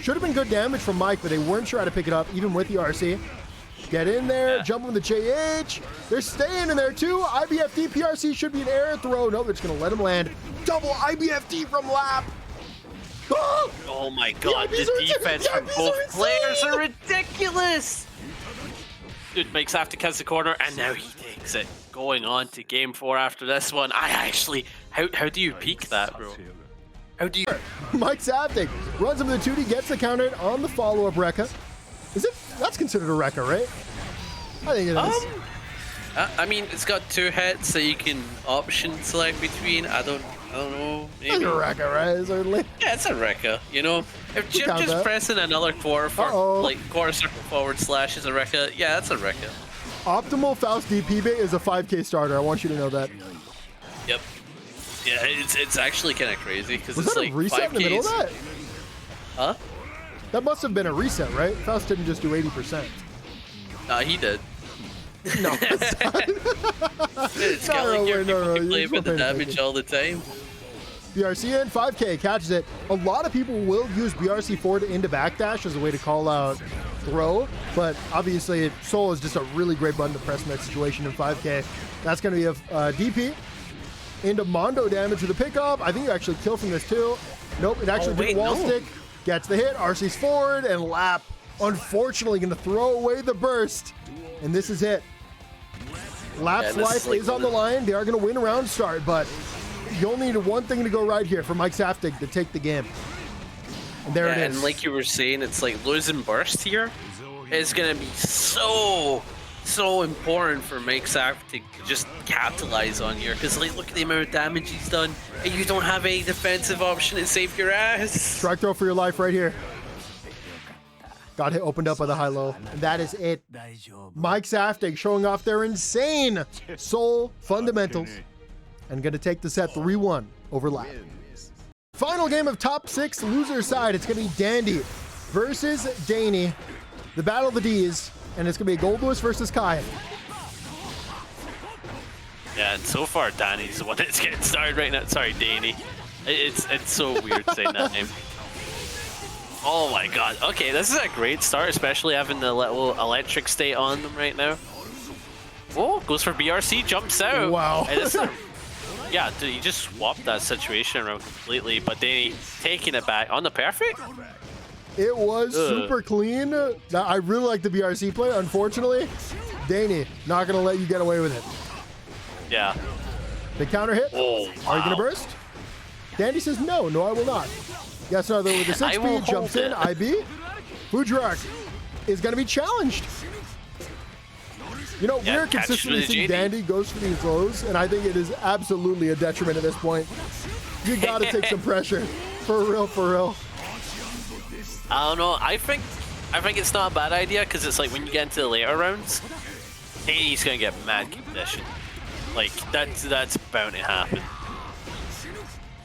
Speaker 1: Should have been good damage from Mike, but they weren't sure how to pick it up, even with the RC. Get in there. Jump on the JH. They're staying in there too. IBFD PRC should be an air throw. No, they're just gonna let him land. Double IBFD from Lap.
Speaker 2: Oh my god, the defense from both players are ridiculous! Dude, Mikesaftig has the corner, and now he takes it. Going on to game 4 after this one. I actually... How do you peek that, bro? How do you...
Speaker 1: Mikesaftig runs him to the 2D, gets the counter on the follow-up Rekka. Is it... That's considered a Rekka, right? I think it is.
Speaker 2: I mean, it's got 2 hits that you can option select between. I don't know. Maybe.
Speaker 1: It's a Rekka, right? Certainly.
Speaker 2: Yeah, it's a Rekka, you know? If Chipp just pressing another quarter circle forward slash is a Rekka, yeah, that's a Rekka.
Speaker 1: Optimal Faust DP bait is a 5K starter. I want you to know that.
Speaker 2: Yep. Yeah, it's actually kind of crazy because it's
Speaker 1: that
Speaker 2: like
Speaker 1: a reset
Speaker 2: 5Ks.
Speaker 1: in the middle of that?
Speaker 2: Huh?
Speaker 1: That must have been a reset, right? Faust didn't just do 80%.
Speaker 2: He did.
Speaker 1: No.
Speaker 2: It's got like your people can play with the damage all the time.
Speaker 1: BRC in 5K catches it. A lot of people will use BRC forward into backdash as a way to call out throw, but obviously Soul is just a really great button to press in that situation in 5K. That's going to be a DP into Mondo damage with the pickup. I think you actually kill from this too. Nope, it actually did a wall stick. Gets the hit. RC's forward, and Lap unfortunately going to throw away the burst, and this is it. Lap's life is on the line. They are going to win a round start, but you'll need one thing to go right here for Mikesaftig to take the game. And there it is.
Speaker 2: And like you were saying, it's like losing burst here is going to be so important for Mikesaftig to just capitalize on here. Because like, look at the amount of damage he's done, and you don't have any defensive option to save your ass.
Speaker 1: Strike throw for your life right here. Got hit, opened up by the high-low. And that is it. Mikesaftig showing off their insane Soul fundamentals. And going to take the set 3-1 over Lap. Final game of top 6 loser side. It's going to be Dany versus Dany. The battle of the Ds. And it's going to be Goldlewis versus Kai.
Speaker 2: Yeah, and so far Dany's the one that's getting started right now. Sorry, Dany. It's so weird saying that name. Oh my god. Okay, this is a great start, especially having the little electric state on them right now. Oh, goes for BRC, jumps out.
Speaker 1: Wow.
Speaker 2: Yeah, dude, he just swapped that situation around completely, but Dany taking it back on the perfect.
Speaker 1: It was super clean. I really like the BRC play. Unfortunately, Dany not going to let you get away with it.
Speaker 2: Yeah.
Speaker 1: The counter hit.
Speaker 2: Oh, wow.
Speaker 1: Are you going to burst? Dany says, no, I will not. Yes, no, with the 6 speed, jumps in, IB. Fujirak is going to be challenged. You know, we're consistently seeing Dany goes for these lows, and I think it is absolutely a detriment at this point. You got to take some pressure. For real, for real.
Speaker 2: I don't know. I think it's not a bad idea because it's like when you get into the later rounds, Dany's going to get mad condition. Like, that's bound to happen.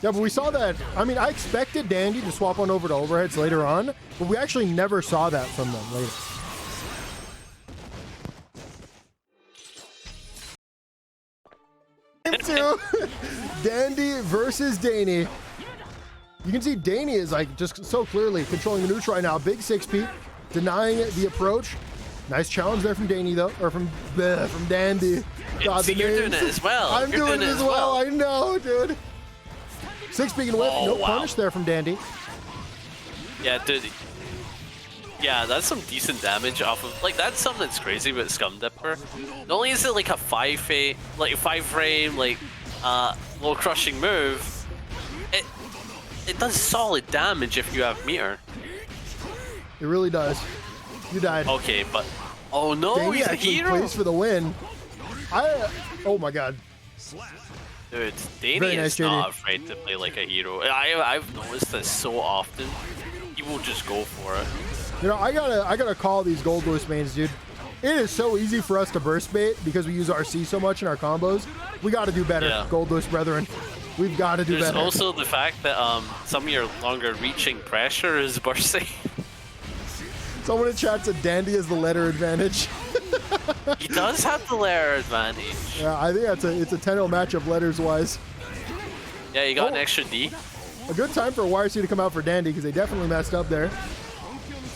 Speaker 1: Yeah, but we saw that. I mean, I expected Dany to swap on over to overheads later on, but we actually never saw that from them later. Into Dandy versus Dany. You can see Dany is like just so clearly controlling the neutral right now. Big 6P, denying the approach. Nice challenge there from Dany though, or from Dandy. God,
Speaker 2: See, you're doing it as well.
Speaker 1: I'm doing it as well. I know, dude. 6P can whip. No punish there from Dandy.
Speaker 2: Yeah, dude. Yeah, that's some decent damage off of, like, that's something that's crazy about Scum Dipper. Not only is it like a 5-frame, low crushing move, it does solid damage if you have meter.
Speaker 1: It really does. You died.
Speaker 2: Okay, but oh no,
Speaker 1: Dany
Speaker 2: he's a
Speaker 1: actually
Speaker 2: hero.
Speaker 1: plays for the win. Oh my god.
Speaker 2: Dude, Dany is not afraid to play like a hero. I've noticed this so often. He will just go for it.
Speaker 1: You know, I gotta call these Goldlewis mains, dude. It is so easy for us to burst bait because we use RC so much in our combos. We gotta do better, Goldlewis brethren. We've got to do better.
Speaker 2: There's also the fact that some of your longer reaching pressure is bursting.
Speaker 1: Someone in chat said Dandy has the letter advantage.
Speaker 2: He does have the letter advantage.
Speaker 1: Yeah, I think it's a 10-0 matchup letters wise.
Speaker 2: Yeah, you got an extra D.
Speaker 1: A good time for YRC to come out for Dandy because they definitely messed up there.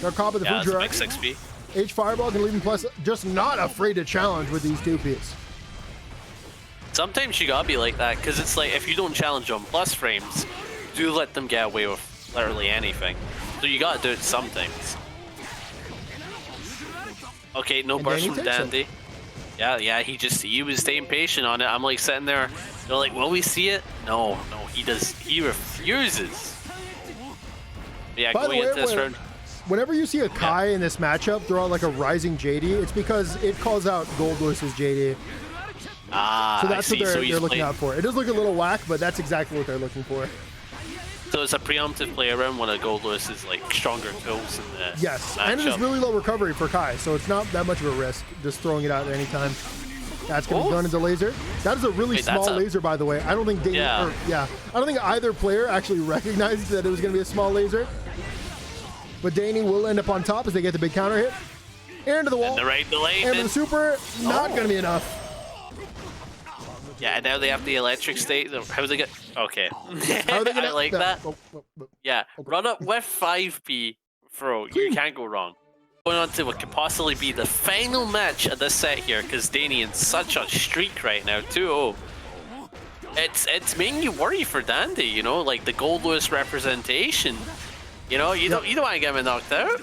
Speaker 1: They're caught with the food
Speaker 2: big 6P.
Speaker 1: H Fireball can leave him plus, just not afraid to challenge with these 2Ps.
Speaker 2: Sometimes you gotta be like that because it's like if you don't challenge on plus frames, do let them get away with literally anything. So you gotta do it sometimes. Okay, no burst from Dandy. Yeah, he was staying patient on it. I'm like sitting there, they're like, will we see it? No, he refuses. Yeah, going into this round.
Speaker 1: Whenever you see a Kai in this matchup throw out like a rising JD, it's because it calls out Goldlewis's JD.
Speaker 2: Ah,
Speaker 1: so that's what they're looking out for. It does look a little whack, but that's exactly what they're looking for.
Speaker 2: So it's a preemptive play around one of Goldlewis's like stronger tools in the
Speaker 1: Yes,
Speaker 2: matchup.
Speaker 1: and it is really low recovery for Kai, so it's not that much of a risk just throwing it out at any time. That's gonna be done into laser. That is a really small laser, by the way. I don't think I don't think either player actually recognized that it was gonna be a small laser. But Dany will end up on top as they get the big counter hit. Into the wall.
Speaker 2: And the right delay.
Speaker 1: And the super, not going to be enough.
Speaker 2: Yeah, now they have the electric state. How's it get? Okay. How are they gonna, I like that. Yeah, run up with 5P throw. You can't go wrong. Going on to what could possibly be the final match of this set here, because Dany in such a streak right now, 2-0. It's making you worry for Dandy, you know, like the Goldlewis representation. You know, you don't want to get him knocked out.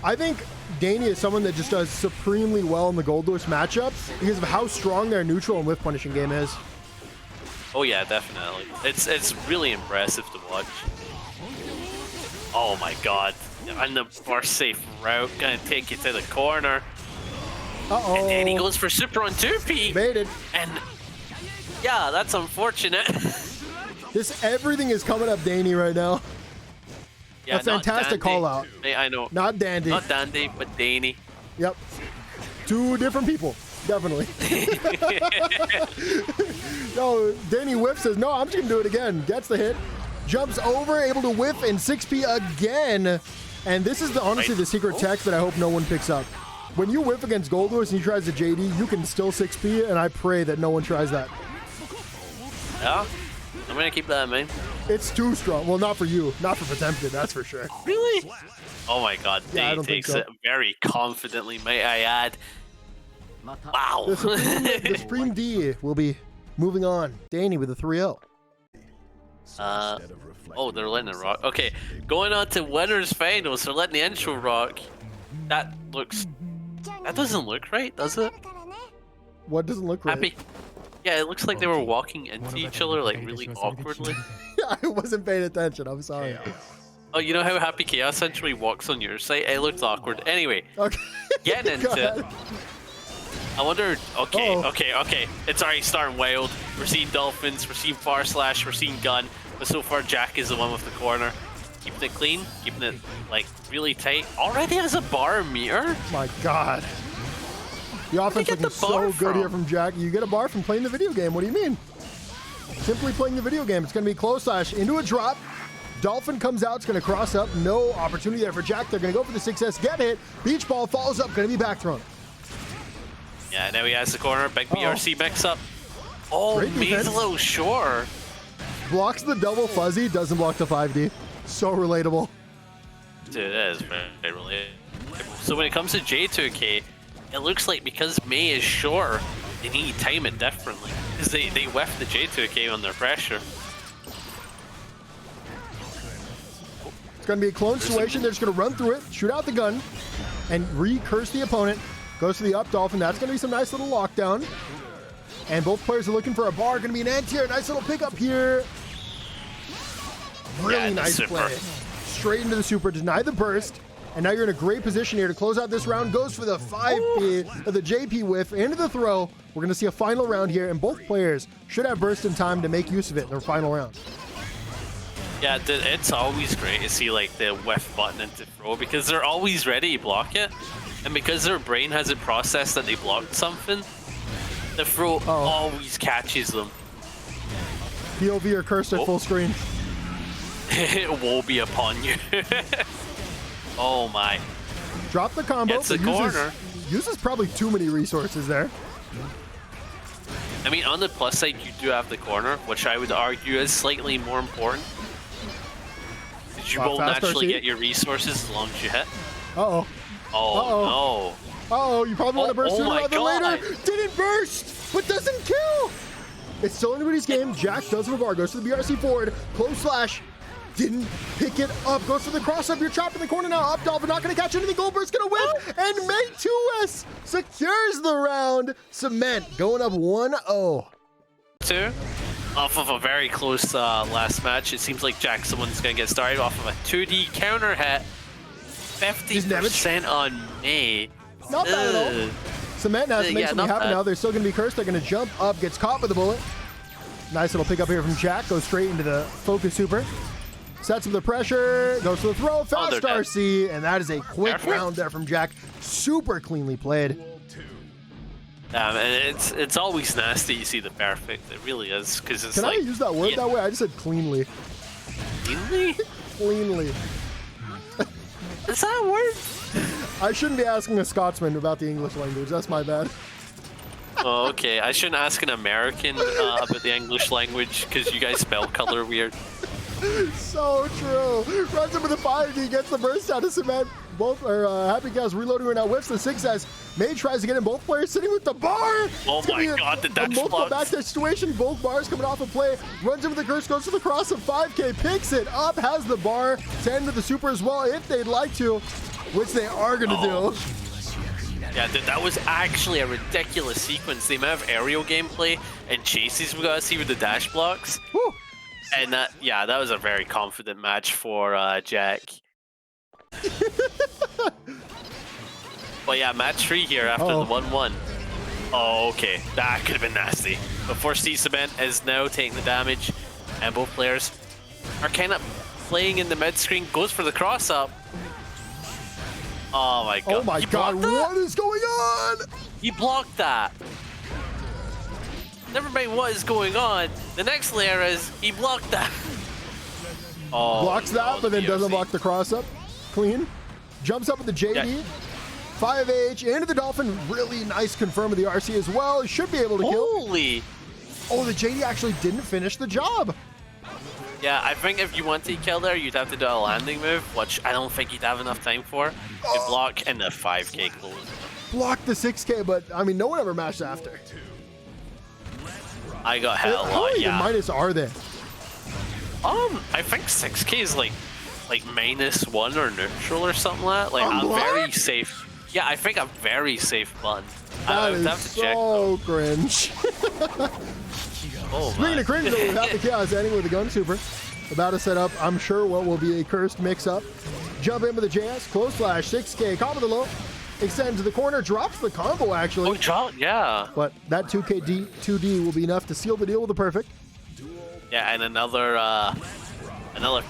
Speaker 1: I think Dany is someone that just does supremely well in the Goldlewis matchup because of how strong their neutral and whiff punishing game is.
Speaker 2: Oh yeah, definitely. It's really impressive to watch. Oh my god. And the burst safe route gonna take you to the corner.
Speaker 1: Uh-oh.
Speaker 2: And then he goes for super on 2P.
Speaker 1: Baited.
Speaker 2: And yeah, that's unfortunate.
Speaker 1: Everything is coming up Dany right now.
Speaker 2: Yeah,
Speaker 1: a fantastic call out.
Speaker 2: I know.
Speaker 1: Not Dandy.
Speaker 2: Not Dandy, but Dany.
Speaker 1: Yep. Two different people. Definitely. No, Dany whiffs says, no, I'm just going to do it again. Gets the hit. Jumps over, able to whiff, and 6P again. And this is honestly the secret tech that I hope no one picks up. When you whiff against Goldlewis and he tries the JD, you can still 6P, and I pray that no one tries that.
Speaker 2: Yeah? I'm going to keep that in mind.
Speaker 1: It's too strong. Well, not for you. Not for Potemkin, that's for sure.
Speaker 2: Really? Oh my god,
Speaker 1: yeah,
Speaker 2: Dany takes it very confidently, may I add. Wow.
Speaker 1: The Supreme D will be moving on. Dany with a 3-0.
Speaker 2: Oh, they're letting it rock. Okay, going on to winners finals. They're letting the intro rock. That doesn't look right, does it?
Speaker 1: What doesn't look right?
Speaker 2: Happy. Yeah, it looks like they were walking into each other like really awkwardly.
Speaker 1: I wasn't paying attention, I'm sorry.
Speaker 2: Oh, you know how Happy Chaos Century walks on your site? It looked awkward. Anyway,
Speaker 1: okay.
Speaker 2: Getting into it. I wonder, okay. It's already starting wild. We're seeing Dolphins, we're seeing Far Slash, we're seeing Gun, but so far Jack is the one with the corner. Keeping it clean, keeping it like really tight. Already has a bar meter?
Speaker 1: My god. The offense looking so good here from Jack. You get a bar from playing the video game. What do you mean? Simply playing the video game. It's going to be close slash into a drop. Dolphin comes out. It's going to cross up. No opportunity there for Jack. They're going to go for the 6S. Get hit. Beach ball follows up. Going to be back thrown.
Speaker 2: Yeah, now he has the corner. Big BRC mix up. Oh, he's a little short.
Speaker 1: Blocks the double fuzzy. Doesn't block the 5D. So relatable.
Speaker 2: Dude, that is very relatable. So when it comes to J2K, it looks like because May is short, they need to time it differently. Because they whiff the J2K on their pressure.
Speaker 1: It's going to be a clone situation. They're just going to run through it, shoot out the gun, and recurse the opponent. Goes to the up Dolphin. That's going to be some nice little lockdown. And both players are looking for a bar. Going to be an anti-air. Nice little pickup here. Really nice play. Straight into the super. Deny the burst. And now you're in a great position here to close out this round. Goes for the 5P, the JP whiff into the throw. We're going to see a final round here, and both players should have burst in time to make use of it in their final round.
Speaker 2: Yeah, it's always great to see like the whiff button into throw because they're always ready to block it. And because their brain hasn't processed that they blocked something, the throw always catches them.
Speaker 1: POV or cursed at full screen.
Speaker 2: It will be upon you. Oh my.
Speaker 1: Drop the combo.
Speaker 2: It's the corner.
Speaker 1: Uses probably too many resources there.
Speaker 2: I mean, on the plus side, you do have the corner, which I would argue is slightly more important. You will naturally get your resources as long as you hit.
Speaker 1: Uh-oh.
Speaker 2: Oh, no.
Speaker 1: Uh-oh, you probably want to burst sooner rather than later. Didn't burst, but doesn't kill. It's still anybody's game. Jack does have a bar. Goes to the BRC forward. Close slash. Didn't pick it up. Goes for the cross up. You're trapped in the corner now. Up Dolphin not going to catch anything. Goldberg's going to win. And May 2S secures the round. Cement going up 1-0.
Speaker 2: Off of a very close last match, it seems like Jack someone's going to get started off of a 2D counter hit. 50% on May.
Speaker 1: Not bad at all. Cement has to make something happen now. They're still going to be cursed. They're going to jump up, gets caught with the bullet. Nice little pickup here from Jack. Goes straight into the focus super. Sets up the pressure. Goes for the throw. Faust RC. And that is a quick round there from Jack. Super cleanly played.
Speaker 2: And it's always nasty you see the perfect. It really is. Cause it's
Speaker 1: Can I use that word that way? I just said cleanly.
Speaker 2: Cleanly?
Speaker 1: Cleanly.
Speaker 2: Is that a word?
Speaker 1: I shouldn't be asking a Scotsman about the English language. That's my bad.
Speaker 2: Oh, okay. I shouldn't ask an American about the English language because you guys spell color weird.
Speaker 1: So true. Runs into the 5D, gets the burst out of Cement. Both are Happy Cows reloading right now. Whiffs the 6S. May tries to get in. Both players sitting with the bar.
Speaker 2: Oh my god, the Dutch
Speaker 1: multiple backdash situation. Both bars coming off a play. Runs into the curse, goes to the cross of 5K, picks it up, has the bar. 10 to the super as well if they'd like to, which they are going to do.
Speaker 2: Yeah, that was actually a ridiculous sequence. The amount of aerial gameplay and chases we got to see with the dash blocks.
Speaker 1: Woo.
Speaker 2: And that was a very confident match for Jack. But yeah, match 3 here after the 1-1. Oh, okay. That could have been nasty. But 4C Cement is now taking the damage, and both players are kind of playing in the mid screen. Goes for the cross up. Oh my god.
Speaker 1: Oh my god, what is going on?
Speaker 2: He blocked that. Never mind what is going on. The next layer is he blocked that. Oh,
Speaker 1: blocks that, but then doesn't block the cross up. Clean. Jumps up with the JD. Yeah. 5H into the Dolphin. Really nice confirm with the RC as well. He should be able to kill.
Speaker 2: Holy.
Speaker 1: Oh, the JD actually didn't finish the job.
Speaker 2: Yeah, I think if you want to kill there, you'd have to do a landing move, which I don't think you'd have enough time for. You block and the 5K close.
Speaker 1: Block the 6K, but I mean, no one ever mashed after.
Speaker 2: I got hit a lot,
Speaker 1: How many minus are they?
Speaker 2: I think 6K is like -1 or neutral or something like that. Like a very safe. Yeah, I think a very safe button.
Speaker 1: That is so cringe. Speaking of cringe, though, without the chaos ending with the gun super. About to set up, I'm sure, what will be a cursed mix-up. Jump in with the JS, close flash, 6K, combo the low, extend to the corner, drops the combo actually.
Speaker 2: Oh, drop, yeah.
Speaker 1: But that 2D will be enough to seal the deal with the perfect.
Speaker 2: Yeah, and another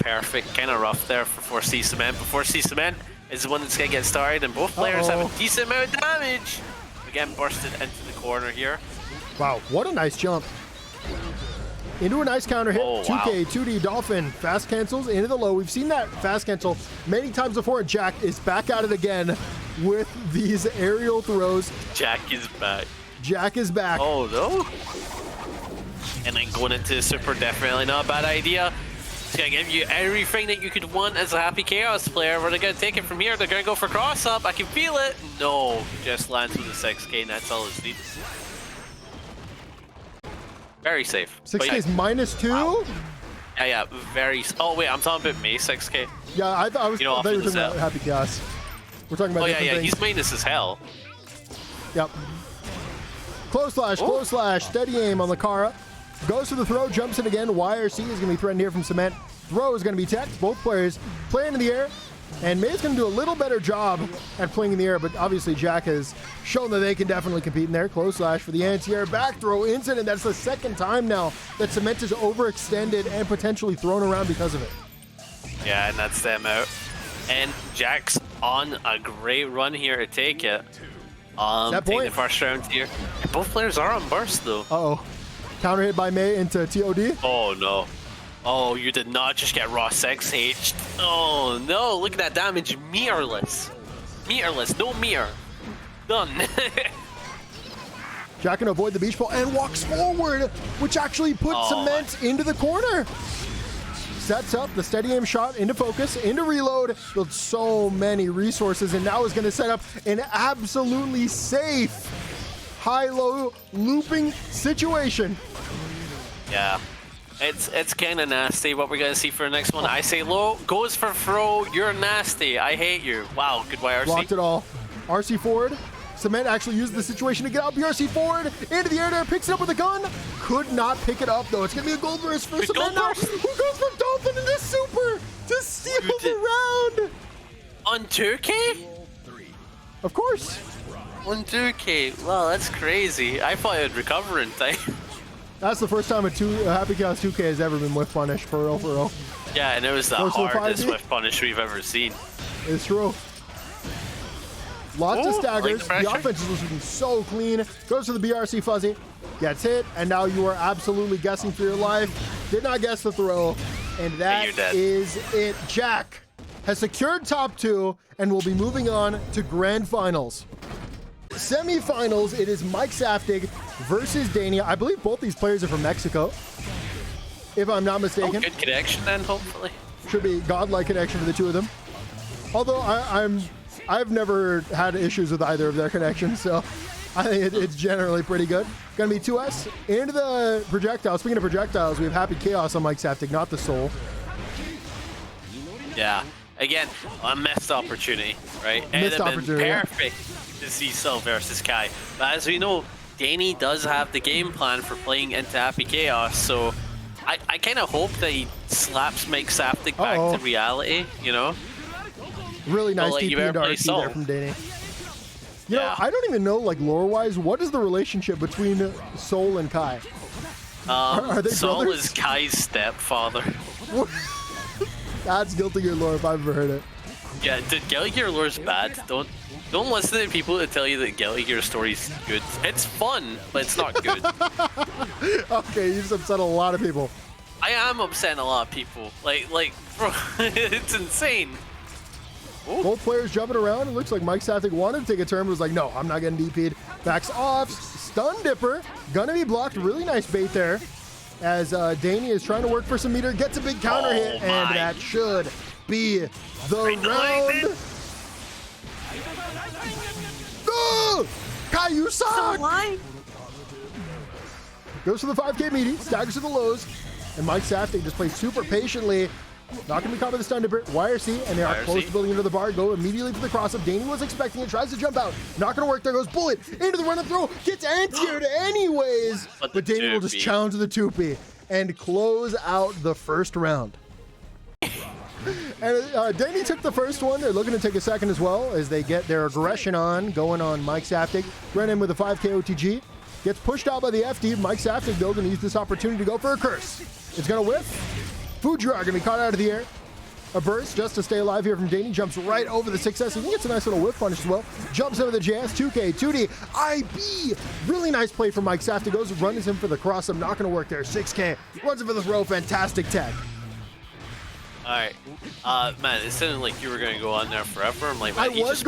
Speaker 2: perfect, kind of rough there for 4C Cement. But 4C Cement is the one that's going to get started, and both players have a decent amount of damage. getting bursted into the corner here.
Speaker 1: Wow, what a nice jump. Into a nice counter hit.
Speaker 2: Oh,
Speaker 1: 2K,
Speaker 2: wow.
Speaker 1: 2D, Dolphin, fast cancels into the low. We've seen that fast cancel many times before, and Jack is back at it again with these aerial throws.
Speaker 2: Jack is back.
Speaker 1: Jack is back.
Speaker 2: Oh, no. And then going into super, definitely not a bad idea. It's going to give you everything that you could want as a Happy Chaos player. We're going to take it from here. They're going to go for cross-up. I can feel it. No, just lands with a 6K, and that's all it's needed. Very safe.
Speaker 1: 6K is -2?
Speaker 2: Wow. Yeah, very... Oh, wait, I'm talking about May 6K.
Speaker 1: Yeah, I thought you were talking about Happy Chaos. We're talking about different things.
Speaker 2: He's minus as hell.
Speaker 1: Yep. Close slash, steady aim on the Kara. Goes to the throw, jumps in again. YRC is going to be threatened here from Cement. Throw is going to be tech. Both players playing in the air. And May's going to do a little better job at playing in the air, but obviously Jack has shown that they can definitely compete in there. Close slash for the anti-air. Back throw incident. That's the second time now that Cement is overextended and potentially thrown around because of it.
Speaker 2: Yeah, and that's them out. And Jack's on a great run here to take it. Take the first round here. And both players are on burst, though.
Speaker 1: Uh-oh. Counter hit by May into TOD.
Speaker 2: Oh, no. Oh, you did not just get raw 6H. Oh, no. Look at that damage. Meterless. Meterless. No meter. Done.
Speaker 1: Jack can avoid the beach ball and walks forward, which actually puts Cement into the corner. Sets up the steady aim shot into focus, into reload, built so many resources, and now is going to set up an absolutely safe high-low looping situation.
Speaker 2: Yeah. It's kind of nasty what we're going to see for the next one. I say low, goes for throw, you're nasty, I hate you. Wow, good YRC.
Speaker 1: Blocked it all. RC forward. Cement actually used the situation to get out. BRC forward, into the air there, picks it up with a gun. Could not pick it up though. It's going to be a gold burst for Cement now. Who goes from Dolphin into Super to steal the round?
Speaker 2: On 2K?
Speaker 1: Of course.
Speaker 2: On 2K, wow, that's crazy. I thought it would recover in time.
Speaker 1: That's the first time a Happy Chaos 2K has ever been whiff punished, for real.
Speaker 2: Yeah, and it was the hardest whiff punish we've ever seen.
Speaker 1: It's true. Lots of staggers. The offense is looking so clean. Goes to the BRC fuzzy. Gets hit, and now you are absolutely guessing for your life. Did not guess the throw, and that is it. Jack has secured top 2 and will be moving on to grand finals. Semi-finals, it is Mikesaftig versus Dany. I believe both these players are from Mexico, if I'm not mistaken.
Speaker 2: Oh, good connection then, hopefully.
Speaker 1: Should be godlike connection for the two of them. Although I've never had issues with either of their connections, so I think it's generally pretty good. Gonna be 2S into the projectile. Speaking of projectiles, we have Happy Chaos on Mikesaftig, not the Soul.
Speaker 2: Yeah. Again, a missed opportunity, right?
Speaker 1: Missed opportunity.
Speaker 2: Perfect to see Cell versus Kai. But as we know, Dany does have the game plan for playing into Happy Chaos, so I kind of hope that he slaps Mikesaftig back to reality, you know?
Speaker 1: Really nice DP into RC there from Dany. You know, I don't even know, like, lore-wise, what is the relationship between Soul and Kai? Are they
Speaker 2: Soul
Speaker 1: brothers?
Speaker 2: is Kai's stepfather.
Speaker 1: That's Guilty Gear lore if I've ever heard it.
Speaker 2: Yeah, Guilty Gear lore's bad. Don't listen to people that tell you that Guilty Gear story's good. It's fun, but it's not good.
Speaker 1: Okay, you just upset a lot of people.
Speaker 2: I am upsetting a lot of people. Like, bro, it's insane. Ooh.
Speaker 1: Both players jumping around. It looks like Mikesaftig wanted to take a turn, but was like, no, I'm not getting DP'd. Backs off. Stun Dipper. Gonna be blocked. Really nice bait there. As Dany is trying to work for some meter. Gets a big counter hit, and that should be the round. Oh! Kai, you suck! Goes to the 5K meaty. Staggers to the lows. And Mikesaftig just plays super patiently. Not going to be caught by the stun dipper. YRC, and they are close to building into the bar. Go immediately for the cross-up. Dany was expecting it. Tries to jump out. Not going to work. There goes Bullet. Into the run-up throw. Gets anti-aired anyways. But Dany will just challenge the 2P and close out the first round. And Dany took the first one. They're looking to take a second as well as they get their aggression on, going on Mikesaftig. Ran in with a 5K OTG. Gets pushed out by the FD. Mikesaftig, though, going to use this opportunity to go for a curse. It's going to whiff. Food Jar going to be caught out of the air. A burst just to stay alive here from Dany. Jumps right over the 6S. He gets a nice little whiff punish as well. Jumps over the JS. 2K, 2D, IB. Really nice play from Mikesaftig. Goes, runs him for the cross. I'm not going to work there. 6K. Runs him for the throw. Fantastic tag.
Speaker 2: Alright. Man, it sounded like you were going to go on there forever. I'm like, man,
Speaker 1: I was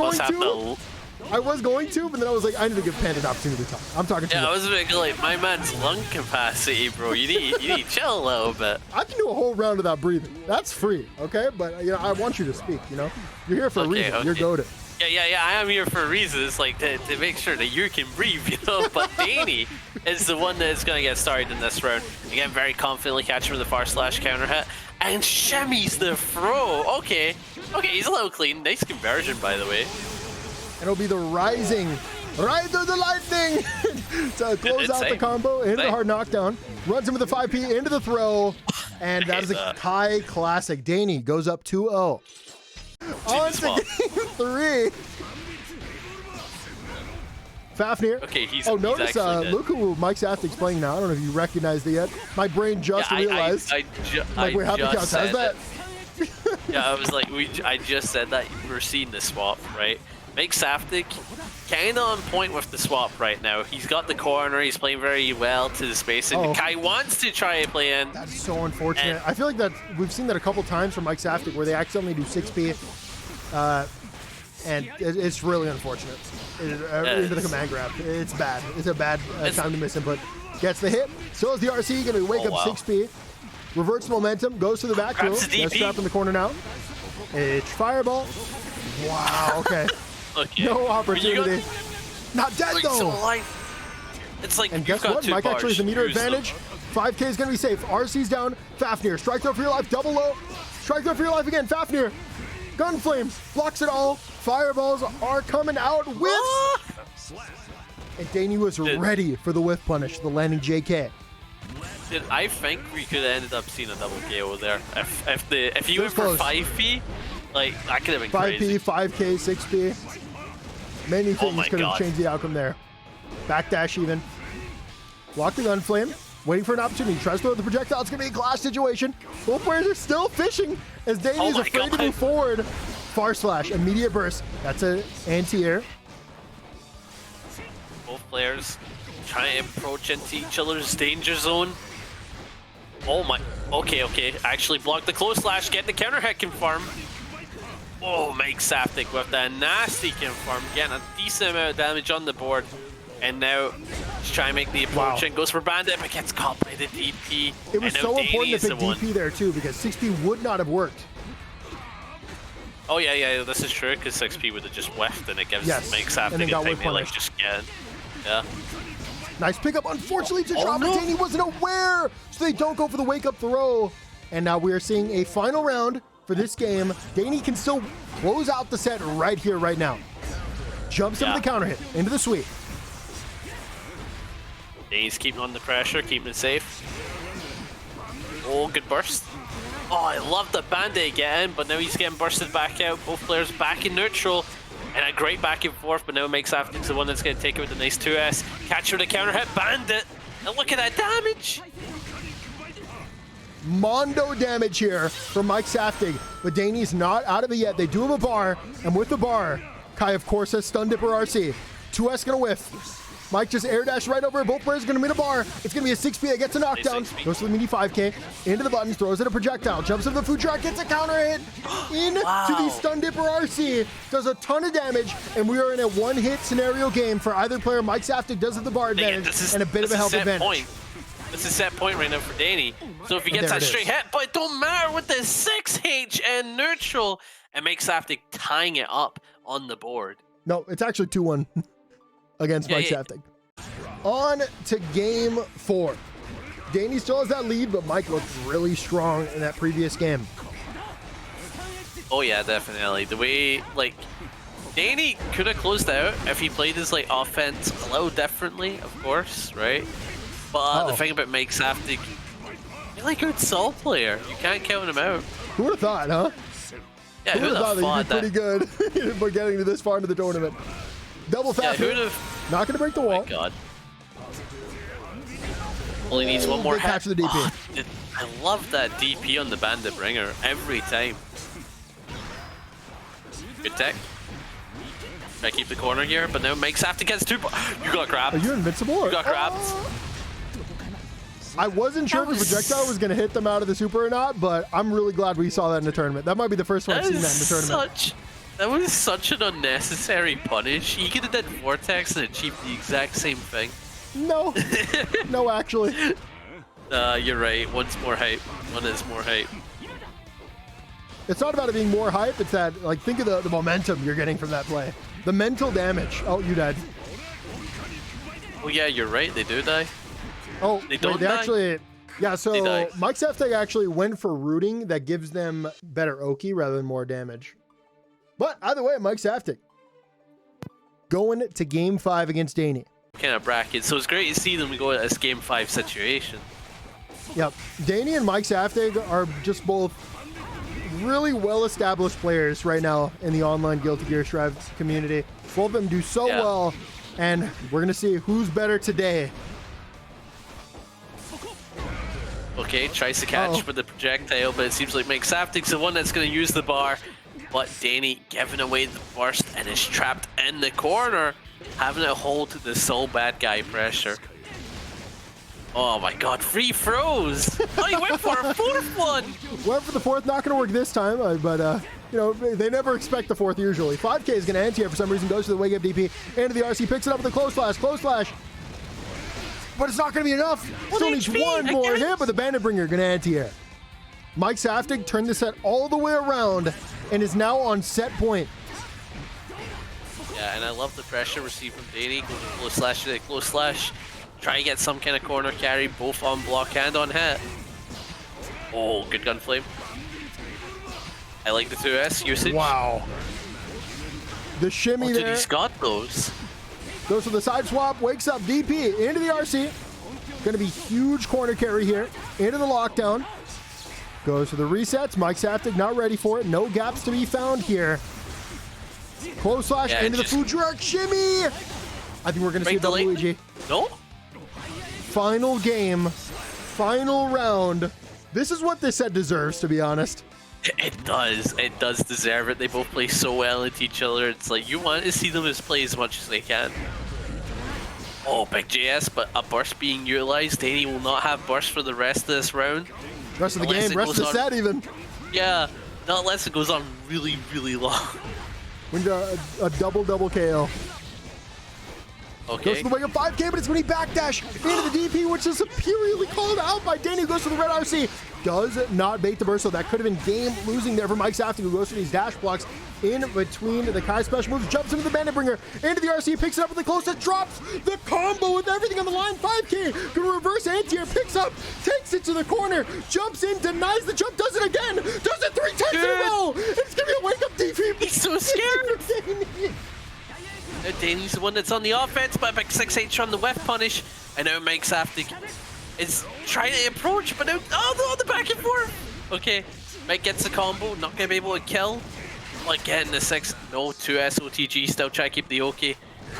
Speaker 1: going to, but then I was like, I need to give Panda an opportunity to talk. I'm talking to you.
Speaker 2: Yeah, I was like, my man's lung capacity, bro. You need to chill a little bit.
Speaker 1: I can do a whole round without breathing. That's free, okay? But, you know, I want you to speak, you know? You're here for a reason. You're goated.
Speaker 2: Yeah, I am here for a reason. It's like to make sure that you can breathe, you know? But Dany is the one that's going to get started in this round. Again, very confidently catching with the far slash counter hit. And shimmies the throw. Okay, he's a little clean. Nice conversion, by the way.
Speaker 1: And it'll be the rising right through the lightning to close out the combo into the hard knockdown. Runs him with the 5P into the throw. And that is a high classic. Dany goes up 2-0. On to game 3. Fafnir.
Speaker 2: Okay, he's
Speaker 1: notice,
Speaker 2: he's
Speaker 1: look who Mikesaftig's playing now. I don't know if you recognize it yet. My brain just realized.
Speaker 2: I
Speaker 1: wait, how many counts has that?
Speaker 2: Yeah, I was like, I just said that we're seeing the swap, right? Mikesaftig kind of on point with the swap right now. He's got the corner. He's playing very well to the space, and Kai wants to try and play in.
Speaker 1: That's so unfortunate. I feel like that we've seen that a couple times from Mikesaftig where they accidentally do 6P, and it's really unfortunate. Into the command grab. It's bad. It's a bad time to miss him, but gets the hit. So is the RC. Going to wake up 6P. Reverts momentum. Goes to the back row. Gets trapped in the corner now. It's fireball. Wow. Okay. No opportunity. Not dead though.
Speaker 2: It's like,
Speaker 1: and guess what? Mike actually has the meter advantage. 5K is going to be safe. RC's down. Fafnir. Strike throw for your life. Double low. Strike throw for your life again. Fafnir. Gunflame. Blocks it all. Fireballs are coming out. Whiffs. And Dany was ready for the whiff punish. The landing JK.
Speaker 2: Dude, I think we could have ended up seeing a double KO there. If he went for 5P, like, that could have been
Speaker 1: 5P,
Speaker 2: crazy.
Speaker 1: 5K, 6P. Many things could have changed the outcome there. Backdash even. Block the gunflame. Waiting for an opportunity. Tries to throw the projectile. It's going to be a glass situation. Both players are still fishing as Dany is afraid to move forward. Far slash. Immediate burst. That's an anti-air.
Speaker 2: Both players trying to approach into each other's danger zone. Oh my. Okay. Actually blocked the close slash. Get the counter hit confirm. Oh, Mikesaftig with that nasty confirm. Getting a decent amount of damage on the board. And now he's trying to make the approach and goes for Bandit, but gets caught by the DP.
Speaker 1: It was so important to pick DP there too, because 6P would not have worked.
Speaker 2: Oh yeah, this is true, because 6P would have just whiffed, and it gives Mikesaftig a time to like just get in. Yeah.
Speaker 1: Nice pickup. Unfortunately, to drop it, Dany wasn't aware, so they don't go for the wake-up throw. And now we are seeing a final round for this game. Dany can still close out the set right here, right now. Jumps into the counter hit, into the sweep.
Speaker 2: Dany's keeping on the pressure, keeping it safe. Oh, good burst. Oh, I love the Bandit get in, but now he's getting bursted back out. Both players back in neutral. And a great back and forth, but now Mikesaftig's the one that's going to take it with a nice 2S. Catch with a counter hit, Bandit. And look at that damage.
Speaker 1: Mondo damage here from Mikesaftig, but Dany's not out of it yet. They do have a bar, and with the bar, Kai, of course, has Stun Dipper RC. 2S going to whiff. Mike just air dash right over. Both players are going to meet a bar. It's going to be a 6P that gets a knockdown. Goes to the mini 5K. Into the buttons. Throws it a projectile. Jumps into the food truck. Gets a counter hit. Into the Stun Dipper RC. Does a ton of damage. And we are in a one-hit scenario game for either player. Mikesaftig does have the bar advantage and a bit of a health advantage.
Speaker 2: This is set point right now for Dany. So if he gets that straight hit, but it don't matter with the 6H and neutral. And Mikesaftig tying it up on the board.
Speaker 1: No, it's actually 2-1. Against Mikesaftig. On to game 4. Dany still has that lead, but Mike looked really strong in that previous game.
Speaker 2: Oh yeah, definitely. The way, like, Dany could have closed out if he played his like offense a little differently, of course, right? But the thing about Mikesaftig, he's like a good soul player. You can't count him out.
Speaker 1: Who would have thought, huh?
Speaker 2: Yeah, who would have thought
Speaker 1: that you'd be pretty good for getting to this far into the tournament? Double fast.
Speaker 2: Yeah,
Speaker 1: not going to break the wall.
Speaker 2: Oh my god. Only needs one more
Speaker 1: catch the DP.
Speaker 2: I love that DP on the Bandit Bringer every time. Good tech. Try to keep the corner here, but now Mikesaftig gets 2. You got grabbed.
Speaker 1: Are you invincible?
Speaker 2: You got grabbed.
Speaker 1: I wasn't sure if the projectile was going to hit them out of the super or not, but I'm really glad we saw that in the tournament. That might be the first one I've seen that in the tournament.
Speaker 2: That was such an unnecessary punish. You could have done Vortex and achieved the exact same thing.
Speaker 1: No. No, actually.
Speaker 2: You're right. One's more hype. One is more hype.
Speaker 1: It's not about it being more hype. It's that, like, think of the momentum you're getting from that play. The mental damage. Oh, you died.
Speaker 2: Oh, yeah, you're right. They do die.
Speaker 1: Oh,
Speaker 2: they don't die.
Speaker 1: Actually, yeah, so Mikesaftig actually went for rooting that gives them better Oki rather than more damage. But either way, Mikesaftig going to game 5 against Dany.
Speaker 2: Kind of bracket. So it's great to see them go at this game 5 situation.
Speaker 1: Yep. Dany and Mikesaftig are just both really well-established players right now in the online Guilty Gear Strive community. Both of them do so well, and we're going to see who's better today.
Speaker 2: Okay, tries to catch with the projectile, but it seems like Mikesaftig's the one that's going to use the bar. But Dany giving away the burst and is trapped in the corner, having to hold the sole bad guy pressure. Oh my god, free throws! Oh, he went for a 4th one!
Speaker 1: Went for the 4th, not going to work this time, but you know, they never expect the 4th usually. 5K is going to anti-air for some reason, goes to the wake up DP, into the RC, picks it up with a close slash. But it's not going to be enough. Still needs one more hit, but the Bandit Bringer going to anti-air. Mikesaftig turned the set all the way around and is now on set point.
Speaker 2: Yeah, and I love the pressure received from Dany. Go to close slash. Try to get some kind of corner carry, both on block and on hit. Oh, good gun flame. I like the 2S usage.
Speaker 1: Wow. The shimmy there.
Speaker 2: He's got those.
Speaker 1: Goes for the side swap, wakes up DP into the RC. Gonna be huge corner carry here. Into the lockdown. Goes for the resets. Mikesaftig not ready for it. No gaps to be found here. Close slash into the Fujirak shimmy. I think we're gonna see a double Luigi.
Speaker 2: No?
Speaker 1: Final game. Final round. This is what this set deserves, to be honest.
Speaker 2: It does. It does deserve it. They both play so well into each other. It's like you want to see them as play as much as they can. Oh, big JS, but a burst being utilized. Dany will not have burst for the rest of this round.
Speaker 1: Rest of the game, rest of the set even.
Speaker 2: Yeah, not unless it goes on really, really long.
Speaker 1: We need a double KO.
Speaker 2: Okay.
Speaker 1: Goes to the wing of 5K, but it's when he backdash into the DP, which is superiorly called out by Dany. Goes to the red RC. Does not bait the burst, so that could have been game losing there for Mikesaftig, who goes for these dash blocks in between the Kai special moves, jumps into the Bandit Bringer, into the RC, picks it up with the closest, drops the combo with everything on the line. 5K, gonna reverse anti-air, picks up, takes it to the corner, jumps in, denies the jump, does it again, does it 3 times in a row. It's gonna be a wake-up DP.
Speaker 2: He's so scared. Dany's the one that's on the offense, but a big 6H from the whiff punish, and now Mikesaftig is trying to approach, but now, the back and forth. Okay, Mike gets the combo, not gonna be able to kill. Like getting the 6, no, 2S OTG, still try to keep the OK.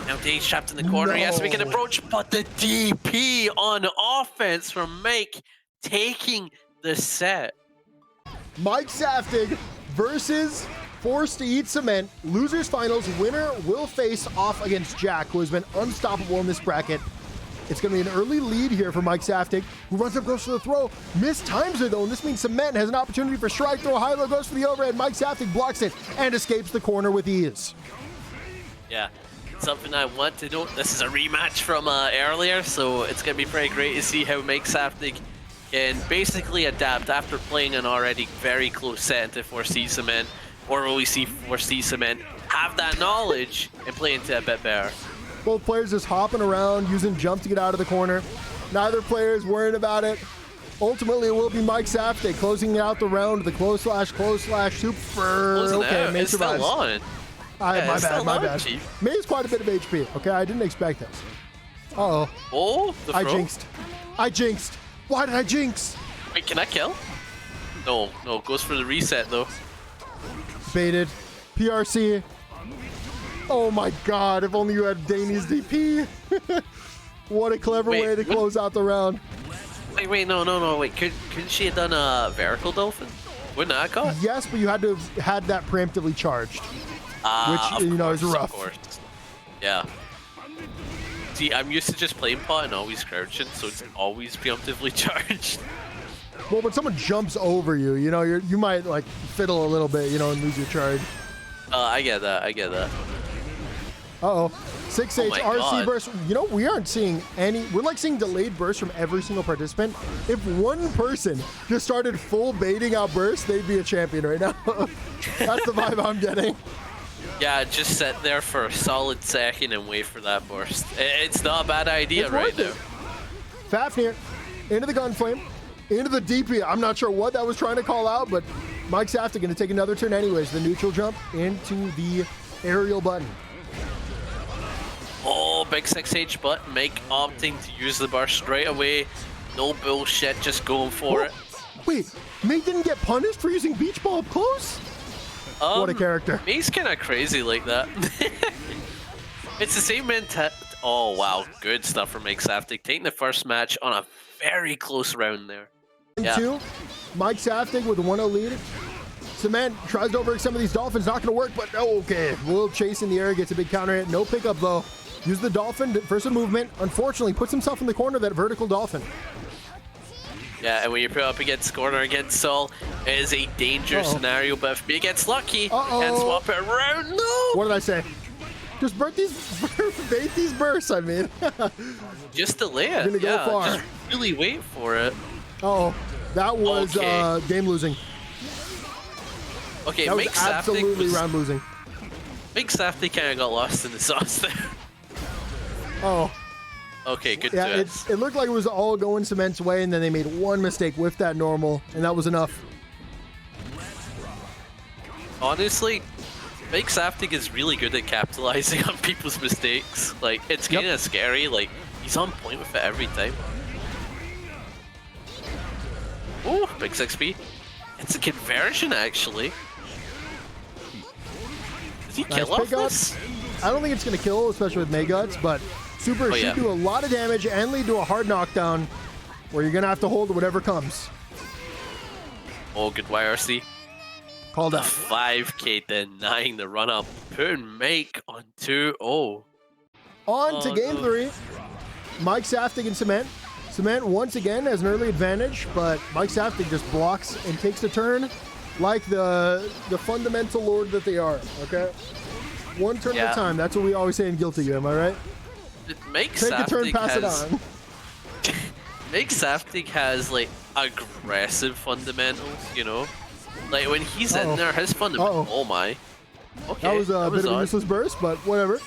Speaker 2: Now Dany's trapped in the corner, he has to make an approach, but the DP on offense from Mike taking the set.
Speaker 1: Mikesaftig versus Forced to Eat Cement. Losers finals. Winner will face off against Jack, who has been unstoppable in this bracket. It's going to be an early lead here for Mikesaftig, who runs up, goes for the throw, mistimes it though, and this means Cement has an opportunity for strike throw. High-low goes for the overhead. Mikesaftig blocks it and escapes the corner with ease.
Speaker 2: Yeah, something I want to note. This is a rematch from earlier, so it's going to be pretty great to see how Mikesaftig can basically adapt after playing an already very close set into Foresee Cement, or will we see Foresee Cement have that knowledge and play into a bit better?
Speaker 1: Both players just hopping around, using jump to get out of the corner. Neither player is worried about it. Ultimately, it will be Mikesaftig closing out the round with the close slash, super. Okay, May survives. My bad. May has quite a bit of HP. Okay, I didn't expect that. Uh-oh.
Speaker 2: Oh, the
Speaker 1: I jinxed. Why did I jinx?
Speaker 2: Wait, can I kill? No, goes for the reset though.
Speaker 1: Baited. PRC. Oh my god, if only you had Dany's DP. What a clever way to close out the round.
Speaker 2: Wait, no. Wait, couldn't she have done a Vertical Dolphin? Wouldn't that got?
Speaker 1: Yes, but you had to have had that preemptively charged. which, you know, is rough.
Speaker 2: Of course. Yeah. See, I'm used to just playing pot and always crouching, so it's always preemptively charged.
Speaker 1: Well, when someone jumps over you, you know, you might like fiddle a little bit, you know, and lose your charge.
Speaker 2: I get that. I get that.
Speaker 1: Uh-oh. 6H
Speaker 2: my
Speaker 1: RC
Speaker 2: God.
Speaker 1: burst. You know, we aren't seeing any. We're like seeing delayed bursts from every single participant. If one person just started full baiting out bursts, they'd be a champion right now. That's the vibe I'm getting.
Speaker 2: Yeah, just sit there for a solid second and wait for that burst. It's not a bad idea
Speaker 1: It's
Speaker 2: right
Speaker 1: worth
Speaker 2: now.
Speaker 1: it. Fafnir into the gunflame, into the DP. I'm not sure what that was trying to call out, but Mikesaftig going to take another turn anyways. The neutral jump into the aerial button.
Speaker 2: Oh, big 6H button. Mike opting to use the burst straight away. No bullshit, just going for it.
Speaker 1: Wait, Mate didn't get punished for using beach ball up close? What a character.
Speaker 2: He's kind of crazy like that. It's the same mentality. Oh, wow. Good stuff from Mikesaftig. Taking the first match on a very close round there.
Speaker 1: Two, Mikesaftig with a 1-0 lead. Cement tries to overtake some of these Dolphins. Not going to work, but okay. Will chase in the air, gets a big counter hit. No pickup, though. Use the Dolphin for some movement. Unfortunately, puts himself in the corner of that vertical Dolphin.
Speaker 2: Yeah, and when you put up against corner against Sol, it is a dangerous scenario, but if he gets lucky, can swap it around. No!
Speaker 1: What did I say? Just bait these bursts, I mean.
Speaker 2: Just delay it.
Speaker 1: Gonna go far.
Speaker 2: Just really wait for it.
Speaker 1: Oh, that was game losing.
Speaker 2: Okay,
Speaker 1: That was absolutely round losing.
Speaker 2: Mikesaftig kind of got lost in the sauce there.
Speaker 1: Oh.
Speaker 2: Okay, good
Speaker 1: Yeah,
Speaker 2: to
Speaker 1: it looked like it was all going Cement's way, and then they made one mistake with that normal, and that was enough.
Speaker 2: Honestly, Mikesaftig is really good at capitalizing on people's mistakes. Like, it's kind of scary. Like, he's on point with it every time. Oh, big 6B. It's a conversion, actually. Does he kill off this?
Speaker 1: I don't think it's going to kill, especially with Mayguts, but Super should do a lot of damage and lead to a hard knockdown where you're going to have to hold whatever comes.
Speaker 2: Oh, good YRC.
Speaker 1: Called out.
Speaker 2: 5K denying the run up. Putting Mike on 2-0.
Speaker 1: On to game 3. Mikesaftig and Cement. Cement once again has an early advantage, but Mikesaftig just blocks and takes a turn like the fundamental lord that they are, okay? One turn at a time. That's what we always say in Guilty Gear, am I right? Take a turn, pass it on.
Speaker 2: Mikesaftig has, like, aggressive fundamentals, you know? Like, when he's in there, his fundamentals... Oh, my. Okay,
Speaker 1: that was a bit of a useless burst, but whatever.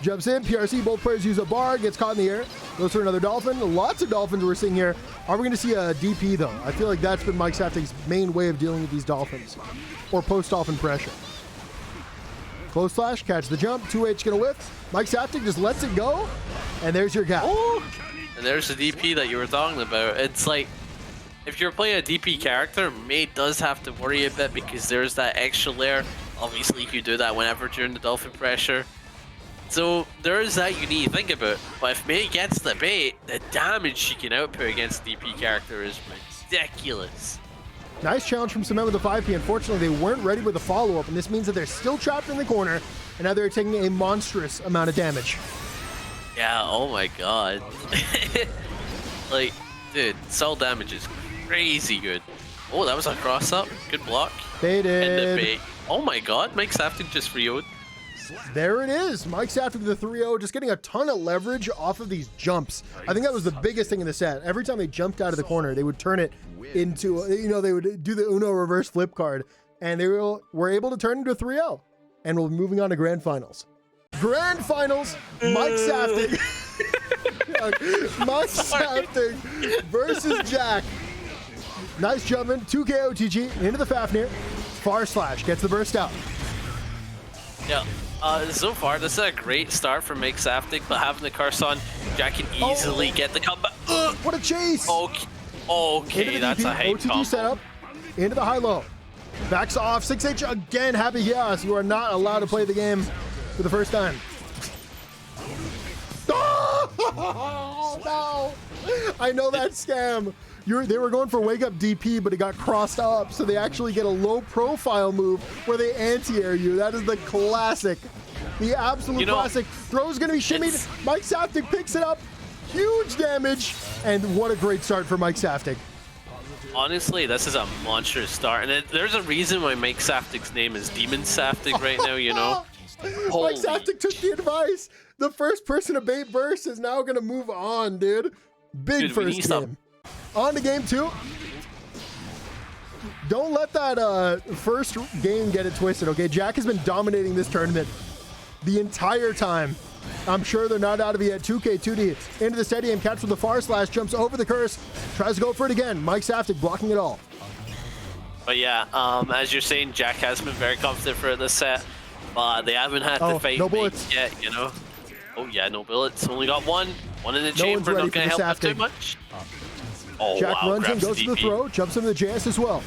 Speaker 1: Jumps in, PRC, both players use a bar, gets caught in the air, goes for another Dolphin. Lots of Dolphins we're seeing here. Are we going to see a DP, though? I feel like that's been Mikesaftig's main way of dealing with these Dolphins. Or post-Dolphin pressure. Close flash, catch the jump, 2H gonna whiff. Mikesaftig just lets it go, and there's your gap.
Speaker 2: Oh! And there's the DP that you were talking about. It's like, if you're playing a DP character, Mate does have to worry a bit because there's that extra layer. Obviously, you do that whenever during the Dolphin pressure. So there is that you need to think about. But if Mate gets the bait, the damage she can output against the DP character is ridiculous.
Speaker 1: Nice challenge from Cement with the 5P. Unfortunately, they weren't ready with the follow-up, and this means that they're still trapped in the corner, and now they're taking a monstrous amount of damage.
Speaker 2: Yeah, oh my god. Like, dude, Sol damage is crazy good. Oh, that was a cross-up. Good block.
Speaker 1: Baited.
Speaker 2: And the bait. Oh my god, Mikesaftig just 3-0'd.
Speaker 1: There it is. Mikesaftig with the 3-0, just getting a ton of leverage off of these jumps. I think that was the biggest thing in the set. Every time they jumped out of the corner, they would turn it into, you know, they would do the Uno reverse flip card, and they were able to turn into a 3-0. And we're moving on to Grand Finals. Grand Finals, Mikesaftig. Mikesaftig versus Jack. Nice jumping, 2K OTG into the Fafnir. Far slash, gets the burst out.
Speaker 2: Yeah. So far, this is a great start for Mikesaftig, but having the curse on, Jack can easily get the comeback.
Speaker 1: What a chase!
Speaker 2: Okay, that's a hate
Speaker 1: OTG
Speaker 2: combo.
Speaker 1: setup, into the high-low. Backs off, 6H again, Happy Chaos. You are not allowed to play the game for the first time. Oh, no! I know that scam. They were going for wake up DP, but it got crossed up, so they actually get a low profile move where they anti-air you. That is the classic. The absolute classic. Throw's gonna be shimmied. Mikesaftig picks it up. Huge damage. And what a great start for Mikesaftig.
Speaker 2: Honestly, this is a monstrous start. And there's a reason why Mikesaftig's name is Demonsaftig right now, you know?
Speaker 1: Mikesaftig took the advice. The first person to bait burst is now gonna move on, dude. Big first game. On to game 2. Don't let that first game get it twisted, okay? Jack has been dominating this tournament the entire time. I'm sure they're not out of it yet. 2K, 2D into the steady aim, catch with the far slash, jumps over the curse, tries to go for it again. Mikesaftig blocking it all.
Speaker 2: But yeah, as you're saying, Jack has been very confident for this set, but they haven't had to fight
Speaker 1: no bullets
Speaker 2: yet, you know? Oh yeah, no bullets. Only got one in the chamber. Not gonna help us too much. Oh,
Speaker 1: Jack
Speaker 2: wow,
Speaker 1: runs in, goes to the throw, jumps into the JS as well.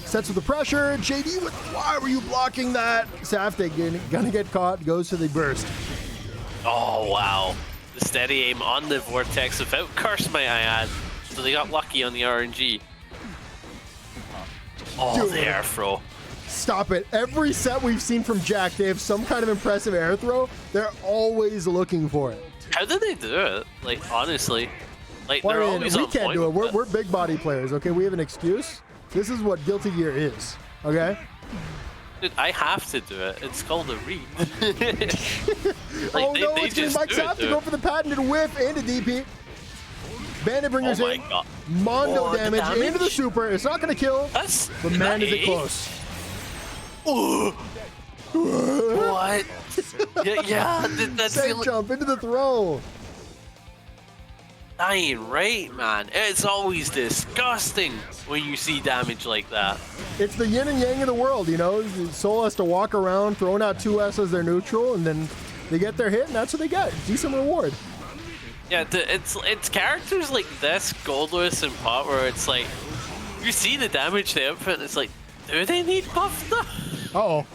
Speaker 1: Sets with the pressure. JD with, why were you blocking that? Saftig gonna get caught, goes to the burst.
Speaker 2: Oh wow, the steady aim on the vortex without curse, might I add. So they got lucky on the RNG. Oh, dude, the air throw.
Speaker 1: Stop it. Every set we've seen from Jack, they have some kind of impressive air throw. They're always looking for it.
Speaker 2: How did they do it? Like, honestly. Like,
Speaker 1: well,
Speaker 2: they're always on
Speaker 1: we can't do it. We're big body players, okay? We have an excuse. This is what Guilty Gear is, okay?
Speaker 2: Dude, I have to do it. It's called a read. Like,
Speaker 1: oh no, it's getting Mikesaftig to go for the patented whiff into DP. Bandit bringers in.
Speaker 2: God.
Speaker 1: Mondo damage into the super. It's not going to kill, but man, is it close.
Speaker 2: What? yeah, that's
Speaker 1: Safe jump into the throw.
Speaker 2: I ain't right, man. It's always disgusting when you see damage like that.
Speaker 1: It's the yin and yang of the world, you know? Soul has to walk around throwing out 2S as their neutral, and then they get their hit, and that's what they get. Decent reward.
Speaker 2: Yeah, it's characters like this, Goldlewis and Pot, where it's like, you see the damage they output, and it's like, do they need buff stuff?
Speaker 1: Uh-oh.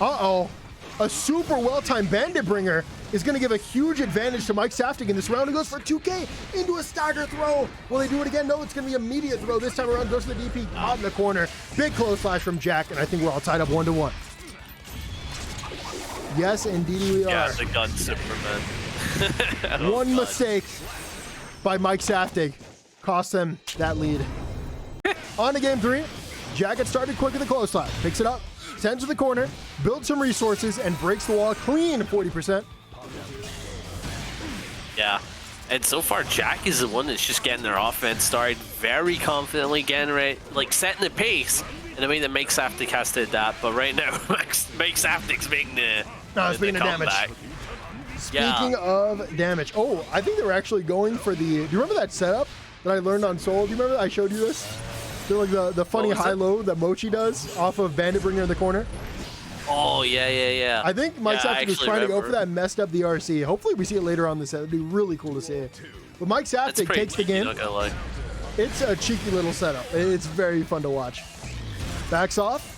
Speaker 1: Uh-oh. A super well-timed Bandit Bringer is going to give a huge advantage to Mikesaftig in this round. He goes for 2K into a stagger throw. Will they do it again? No, it's going to be immediate throw. This time around, goes to the DP, caught in the corner. Big close flash from Jack, and I think we're all tied up 1-1. Yes, indeed we are.
Speaker 2: Yeah, the gun Superman.
Speaker 1: One mistake by Mikesaftig cost them that lead. On to game 3. Jack gets started quick in the close flash. Picks it up, sends to the corner, builds some resources, and breaks the wall clean 40%.
Speaker 2: Yeah, and so far Jack is the one that's just getting their offense started very confidently, again, right? Like setting the pace in a way that Mikesaftig has to adapt. But right now, Mikesaftig's making the
Speaker 1: speaking of damage. Speaking of damage, oh, I think they were actually going for the. Do you remember that setup that I learned on Soul? Do you remember that I showed you this? They're like the funny high-low that Mochi does off of Bandit Bringer in the corner.
Speaker 2: Oh, yeah.
Speaker 1: I think Mikesaftig was trying to go for that and messed up the RC. Hopefully we see it later on the set. It'd be really cool to see it. But Mikesaftig takes the game.
Speaker 2: Not gonna lie.
Speaker 1: It's a cheeky little setup. It's very fun to watch. Backs off.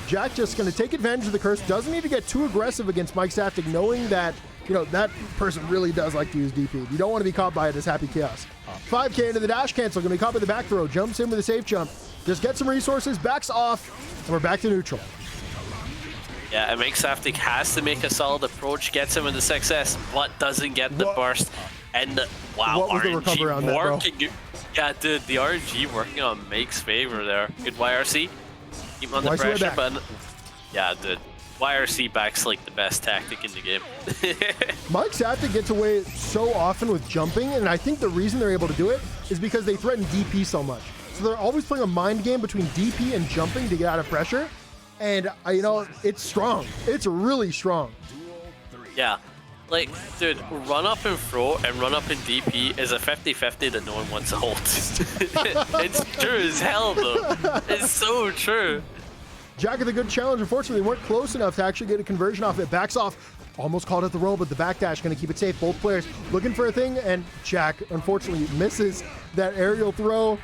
Speaker 1: Jack just going to take advantage of the curse. Doesn't need to get too aggressive against Mikesaftig, knowing that, you know, that person really does like to use DP. You don't want to be caught by it as Happy Chaos. 5K into the dash cancel. Going to be caught by the back throw. Jumps in with a safe jump. Just get some resources. Backs off. And we're back to neutral.
Speaker 2: Yeah, and Mikesaftig has to make a solid approach, gets him in the success, but doesn't get the burst. And wow,
Speaker 1: what was the recovery on that, bro?
Speaker 2: Yeah, dude, the RNG working on Mike's favor there. Good YRC. Keep him on the pressure, but yeah, dude. YRC back's like the best tactic in the game.
Speaker 1: Mikesaftig gets away so often with jumping, and I think the reason they're able to do it is because they threaten DP so much. So they're always playing a mind game between DP and jumping to get out of pressure. And, you know, it's strong. It's really strong.
Speaker 2: Yeah. Like, dude, run up and throw and run up in DP is a 50-50 that no one wants to hold. It's true as hell, though. It's so true.
Speaker 1: Jack with a good challenge. Unfortunately, they weren't close enough to actually get a conversion off it. Backs off. Almost called it the roll, but the backdash going to keep it safe. Both players looking for a thing, and Jack, unfortunately, misses that aerial throw.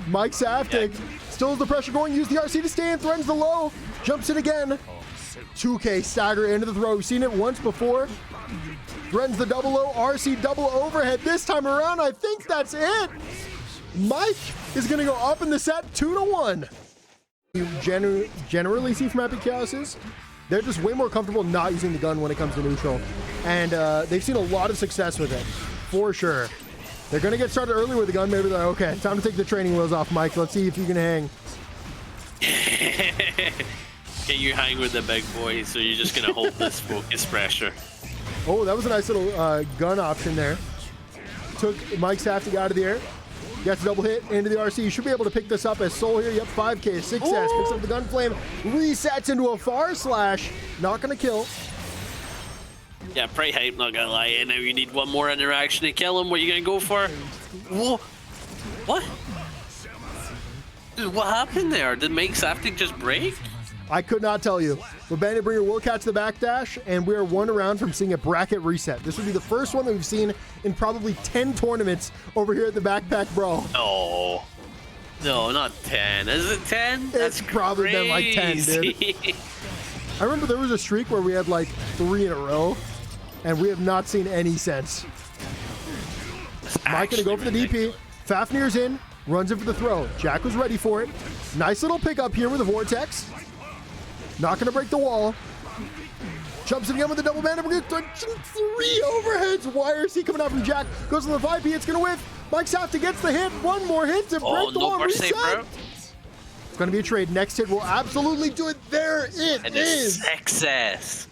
Speaker 1: Mikesaftig still has the pressure going. Use the RC to stay in. Threatens the low. Jumps it again. 2K stagger into the throw. We've seen it once before. Threatens the double low. RC double overhead. This time around, I think that's it. Mike is going to go up in the set 2-1. You generally see from Epic Chaos they're just way more comfortable not using the gun when it comes to neutral. And they've seen a lot of success with it, for sure. They're going to get started early with the gun. Maybe they're like, okay, time to take the training wheels off, Mike. Let's see if you can hang.
Speaker 2: Can you hang with the big boy? So you're just going to hold this focus pressure.
Speaker 1: Oh, that was a nice little gun option there. Took Mikesaftig out of the air. Gets a double hit into the RC. You should be able to pick this up as Soul here. Yep, 5K, 6S. Picks up the gun flame. Resets into a far slash. Not going to kill.
Speaker 2: Yeah, pretty hype, not gonna lie. And now you need one more interaction to kill him. What are you gonna go for? Whoa. What? Dude, what happened there? Did Mikesaftig just break?
Speaker 1: I could not tell you. But Bandit Bringer will catch the backdash, and we are one round from seeing a bracket reset. This would be the first one that we've seen in probably 10 tournaments over here at the baccpaBrawl.
Speaker 2: Oh. No, not 10. Is it 10?
Speaker 1: It's probably been like 10, dude. I remember there was a streak where we had like 3 in a row, and we have not seen any since. Mike gonna go for the DP. Fafnir's in, runs in for the throw. Jack was ready for it. Nice little pickup here with the Vortex. Not gonna break the wall. Jumps in again with the double bandit. We're gonna 3 overheads. YRC coming out from Jack. Goes on the 5P. It's gonna whiff. Mikesaftig gets the hit. One more hit to break the wall. Reset. It's gonna be a trade. Next hit will absolutely do it. There it is.
Speaker 2: Success.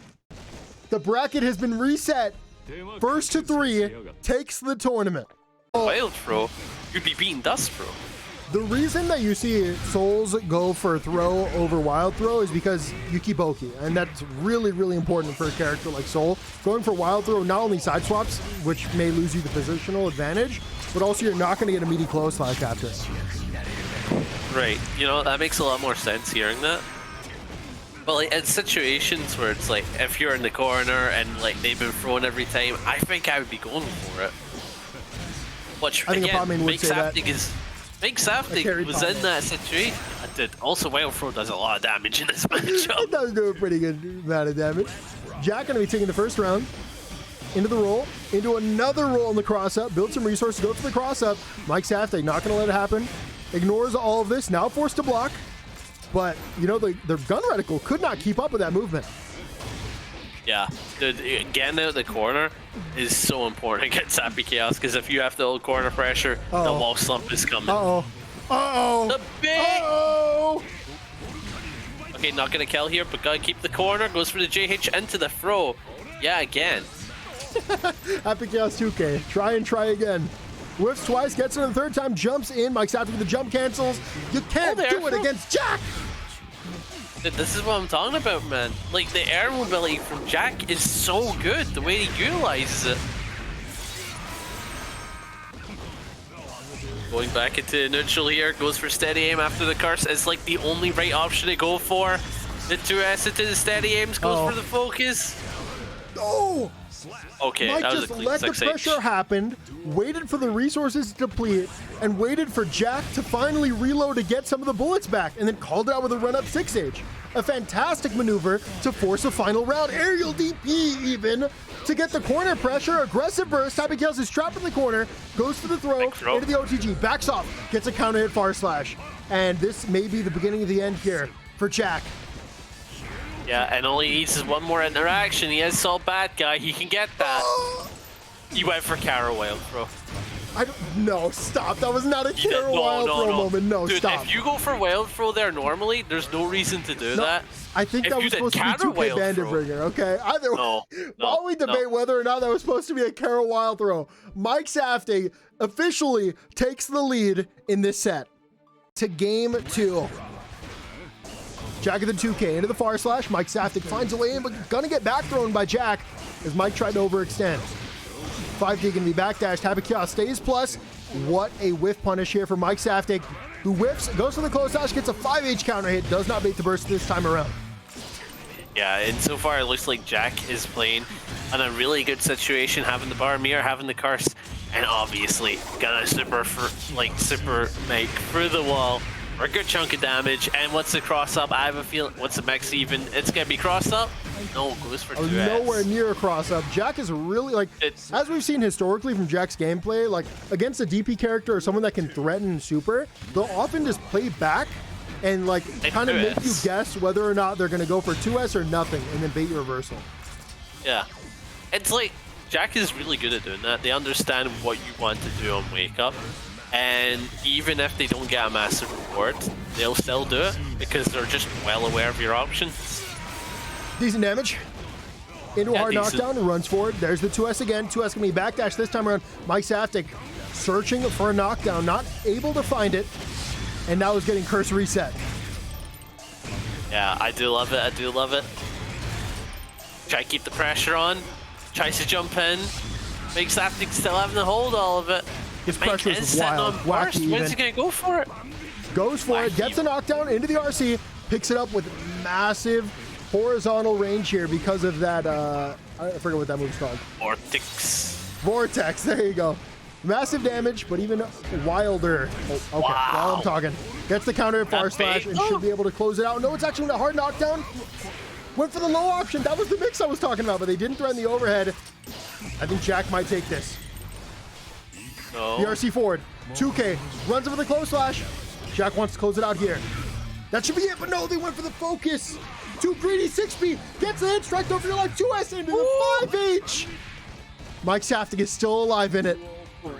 Speaker 1: The bracket has been reset. First to 3 takes the tournament.
Speaker 2: Wild throw. You'd be beating Dust, bro.
Speaker 1: The reason that you see Souls go for throw over wild throw is because you keep Oki, and that's really, really important for a character like Soul. Going for wild throw not only side swaps, which may lose you the positional advantage, but also you're not going to get a meaty close flash after.
Speaker 2: Right. You know, that makes a lot more sense hearing that. But like in situations where it's like if you're in the corner and like they've been thrown every time, I think I would be going for it. Which
Speaker 1: I think
Speaker 2: again, Mikesaftig was in that situation. Dude, also wild throw does a lot of damage in this matchup.
Speaker 1: It does do a pretty good amount of damage. Jack gonna be taking the first round. Into the roll, into another roll in the cross up, build some resources, go for the cross up. Mikesaftig not gonna let it happen. Ignores all of this, now forced to block. But, you know, the gun reticle could not keep up with that movement.
Speaker 2: Yeah, dude, getting out the corner is so important against Epic Chaos, because if you have to hold corner pressure, the wall slump is coming. The big... Okay, not gonna kill here, but gotta keep the corner, goes for the JH into the throw. Yeah, again.
Speaker 1: Epic Chaos 2K, try again. Whiffs twice, gets it the third time, jumps in. Mikesaftig with the jump cancels. You can't do it against Jack!
Speaker 2: Dude, this is what I'm talking about, man. Like, the air mobility from Jack is so good, the way he utilizes it. Going back into neutral here, goes for steady aim after the curse. It's like the only right option to go for. The 2S into the steady aims, goes for the focus.
Speaker 1: Oh!
Speaker 2: Okay,
Speaker 1: Mike
Speaker 2: that was
Speaker 1: just
Speaker 2: a
Speaker 1: let the pressure happen, waited for the resources to deplete, and waited for Jack to finally reload to get some of the bullets back, and then called it out with a run-up 6H. A fantastic maneuver to force a final round. Aerial DP even to get the corner pressure. Aggressive burst. Epic Chaos is trapped in the corner, goes for the throw into the OTG, backs off, gets a counter hit far slash. And this may be the beginning of the end here for Jack.
Speaker 2: Yeah, and all he needs is one more interaction. He has Saw Badguy. He can get that. He went for Carol Wild Throw.
Speaker 1: No, stop. That was not a Carol Wild Throw moment. No,
Speaker 2: dude,
Speaker 1: stop.
Speaker 2: If you go for Wild Throw there normally, there's no reason to do that.
Speaker 1: I think that was supposed to be 2K Bandit Bringer, okay? Either way, while we debate whether or not that was supposed to be a Carol Wild Throw, Mikesaftig officially takes the lead in this set to game 2. Jack at the 2K into the far slash. Mikesaftig finds a way in, but gonna get back thrown by Jack as Mike tried to overextend. 5D gonna be backdashed. Epic Chaos stays plus. What a whiff punish here for Mikesaftig, who whiffs, goes for the close dash, gets a 5H counter hit, does not bait the burst this time around.
Speaker 2: Yeah, and so far it looks like Jack is playing in a really good situation, having the bar mirror, having the curse, and obviously gonna super make through the wall for a good chunk of damage. And what's the cross up? I have a feeling, what's the max even? It's gonna be cross up. No, goes for 2S.
Speaker 1: Nowhere near a cross-up. Jack is really, like, as we've seen historically from Jack's gameplay, like, against a DP character or someone that can threaten super, they'll often just play back and, like, kind of make you guess whether or not they're going to go for 2S or nothing, and then bait your reversal.
Speaker 2: Yeah. It's like, Jack is really good at doing that. They understand what you want to do on Wake Up. And even if they don't get a massive reward, they'll still do it because they're just well aware of your options.
Speaker 1: Decent damage. Into a hard knockdown, runs forward. There's the 2S again. 2S gonna be backdash this time around. Mikesaftig searching for a knockdown, not able to find it. And now is getting curse reset.
Speaker 2: Yeah, I do love it. I do love it. Try to keep the pressure on. Tries to jump in. Mikesaftig still having to hold all of it.
Speaker 1: His pressure is wild, wacky even.
Speaker 2: When's he gonna go for it?
Speaker 1: Goes for it, gets a knockdown into the RC, picks it up with massive horizontal range here because of that, I forget what that move's called. Vortex, there you go. Massive damage, but even wilder. Oh, okay, while I'm talking. Gets the counter far slash and should be able to close it out. No, it's actually a hard knockdown. Went for the low option. That was the mix I was talking about, but they didn't threaten the overhead. I think Jack might take this.
Speaker 2: No.
Speaker 1: The RC forward. 2K. Runs over the close slash. Jack wants to close it out here. That should be it, but no, they went for the focus. Too greedy, 6B. Gets the hit, strike over your life, 2S into the 5H. Mikesaftig is still alive in it.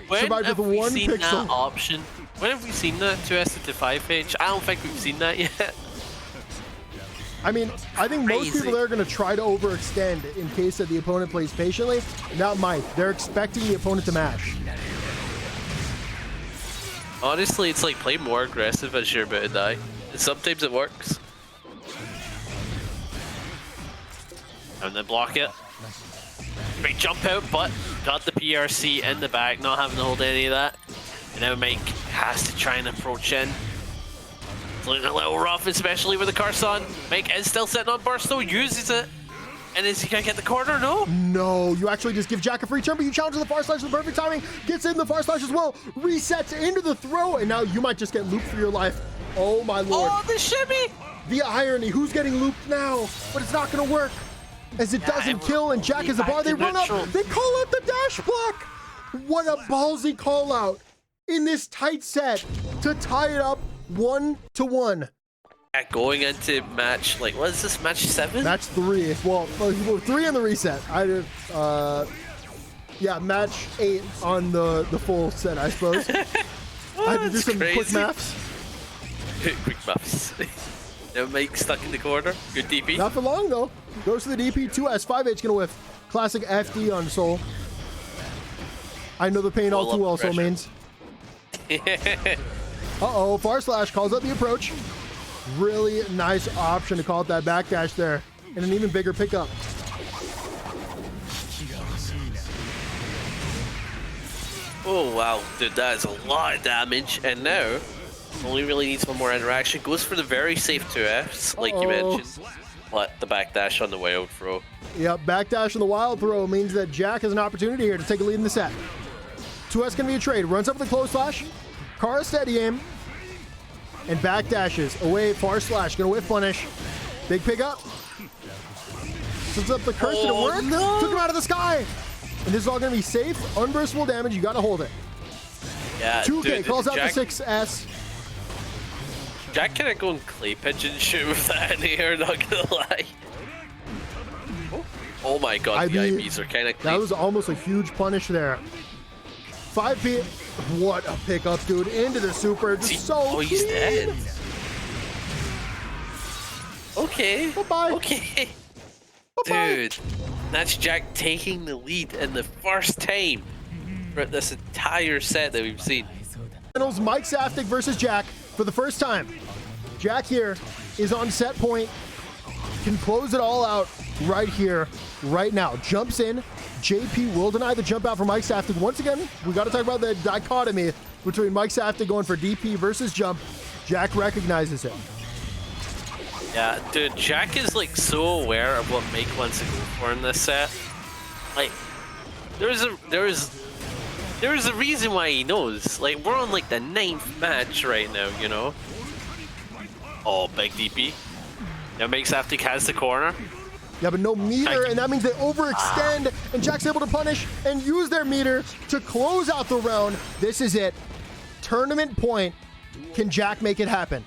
Speaker 2: When
Speaker 1: survived
Speaker 2: have
Speaker 1: with
Speaker 2: we
Speaker 1: one
Speaker 2: seen
Speaker 1: pixel.
Speaker 2: that option? When have we seen that 2S into 5H? I don't think we've seen that yet.
Speaker 1: I mean, I think most people there are going to try to overextend in case that the opponent plays patiently. Not Mike. They're expecting the opponent to mash.
Speaker 2: Honestly, it's like play more aggressive as you're about to die. And sometimes it works. And then block it. Great jump out, but got the PRC in the back, not having to hold any of that. And now Mike has to try and approach in. It's looking a little rough, especially with the curse on. Mike is still sitting on burst though, uses it. And is he gonna get the corner? No.
Speaker 1: No, you actually just give Jack a free turn, but you challenge the far slash with perfect timing. Gets in the far slash as well. Resets into the throw, and now you might just get looped for your life. Oh my lord.
Speaker 2: Oh, the shimmy!
Speaker 1: The irony. Who's getting looped now? But it's not gonna work. As it doesn't kill, and Jack is the bar. They run up. They call out the dash block. What a ballsy call out in this tight set to tie it up 1-1.
Speaker 2: Going into match, like, what is this, match 7?
Speaker 1: Match 3. Well, 3 on the reset. Yeah, match 8 on the full set, I suppose. I had to do some quick maths.
Speaker 2: Quick maths. Now Mike stuck in the corner. Good DP.
Speaker 1: Not for long, though. Goes to the DP. 2S. 5H gonna whiff. Classic FD on Soul. I know the pain all too well, Soul mains. Uh-oh. Far slash calls out the approach. Really nice option to call it that backdash there. And an even bigger pickup.
Speaker 2: Oh, wow. Dude, that is a lot of damage. And now, only really needs one more interaction. Goes for the very safe 2Fs, like you mentioned. But the backdash on the wild throw.
Speaker 1: Yep, backdash on the wild throw means that Jack has an opportunity here to take a lead in the set. 2S gonna be a trade. Runs up with the close slash. Kara steady aim. And backdashes away, far slash, gonna whiff punish. Big pickup. Sets up the curse, did it work? No. Took him out of the sky. And this is all gonna be safe, unburstable damage, you gotta hold it.
Speaker 2: Yeah,
Speaker 1: 2K
Speaker 2: dude,
Speaker 1: calls out
Speaker 2: Jack,
Speaker 1: the 6S.
Speaker 2: Jack can't go and clay pigeon shoot with that in the air, not gonna lie. Oh my god, the IBs are kind of clean.
Speaker 1: That was almost a huge punish there. 5P, what a pickup, dude. Into the super, just so clean.
Speaker 2: He's dead. Okay.
Speaker 1: Bye-bye.
Speaker 2: Okay.
Speaker 1: Bye-bye.
Speaker 2: Dude, that's Jack taking the lead in the first time for this entire set that we've seen.
Speaker 1: Mikesaftig versus Jack for the first time. Jack here is on set point. Can close it all out right here, right now. Jumps in. JP will deny the jump out for Mikesaftig. Once again, we got to talk about the dichotomy between Mikesaftig going for DP versus jump. Jack recognizes it.
Speaker 2: Yeah, dude, Jack is like so aware of what Mike wants to go for in this set. Like, there's a reason why he knows. Like, we're on like the 9th match right now, you know. Oh, big DP. Now Mikesaftig has the corner.
Speaker 1: Yeah, but no meter, and that means they overextend, and Jack's able to punish and use their meter to close out the round. This is it. Tournament point. Can Jack make it happen?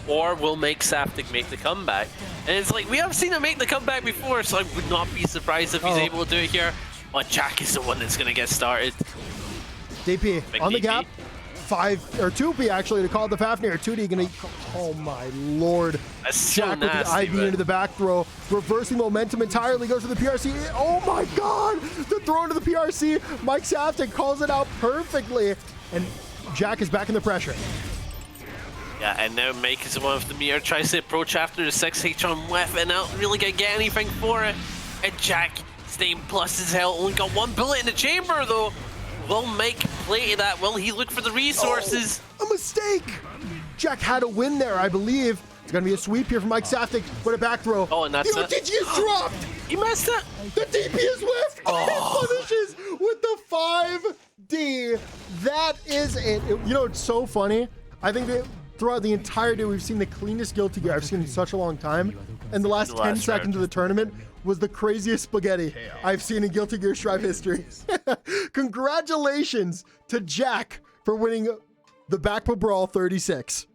Speaker 2: Or will Mikesaftig make the comeback? And it's like, we have seen him make the comeback before, so I would not be surprised if he's able to do it here. But Jack is the one that's going to get started.
Speaker 1: DP
Speaker 2: Big
Speaker 1: on the
Speaker 2: DP.
Speaker 1: gap. 2P actually to call the Fafnir. 2D gonna. Oh my lord!
Speaker 2: That's so
Speaker 1: Jack
Speaker 2: nasty,
Speaker 1: with the IV
Speaker 2: man.
Speaker 1: into the back throw, reversing momentum entirely. Goes for the PRC. Oh my god! The throw into the PRC. Mikesaftig calls it out perfectly, and Jack is back in the pressure.
Speaker 2: Yeah, and now Mike is the one with the meter, tries to approach after the 6H on whiff, and not really gonna get anything for it. And Jack staying plus his health, only got one bullet in the chamber though. Will Mike play to that? Will he look for the resources?
Speaker 1: Oh, a mistake! Jack had a win there, I believe. It's gonna be a sweep here from Mikesaftig. What a back throw.
Speaker 2: Oh, and that's it.
Speaker 1: DG is dropped!
Speaker 2: He messed it!
Speaker 1: The DP is whiffed! Oh. It punishes with the 5D. That is it. You know, it's so funny. I think that throughout the entire day, we've seen the cleanest Guilty Gear I've seen in such a long time. And the last 10 seconds of the tournament was the craziest spaghetti I've seen in Guilty Gear Strive history. Congratulations to Jack for winning the baccpaBrawl 36.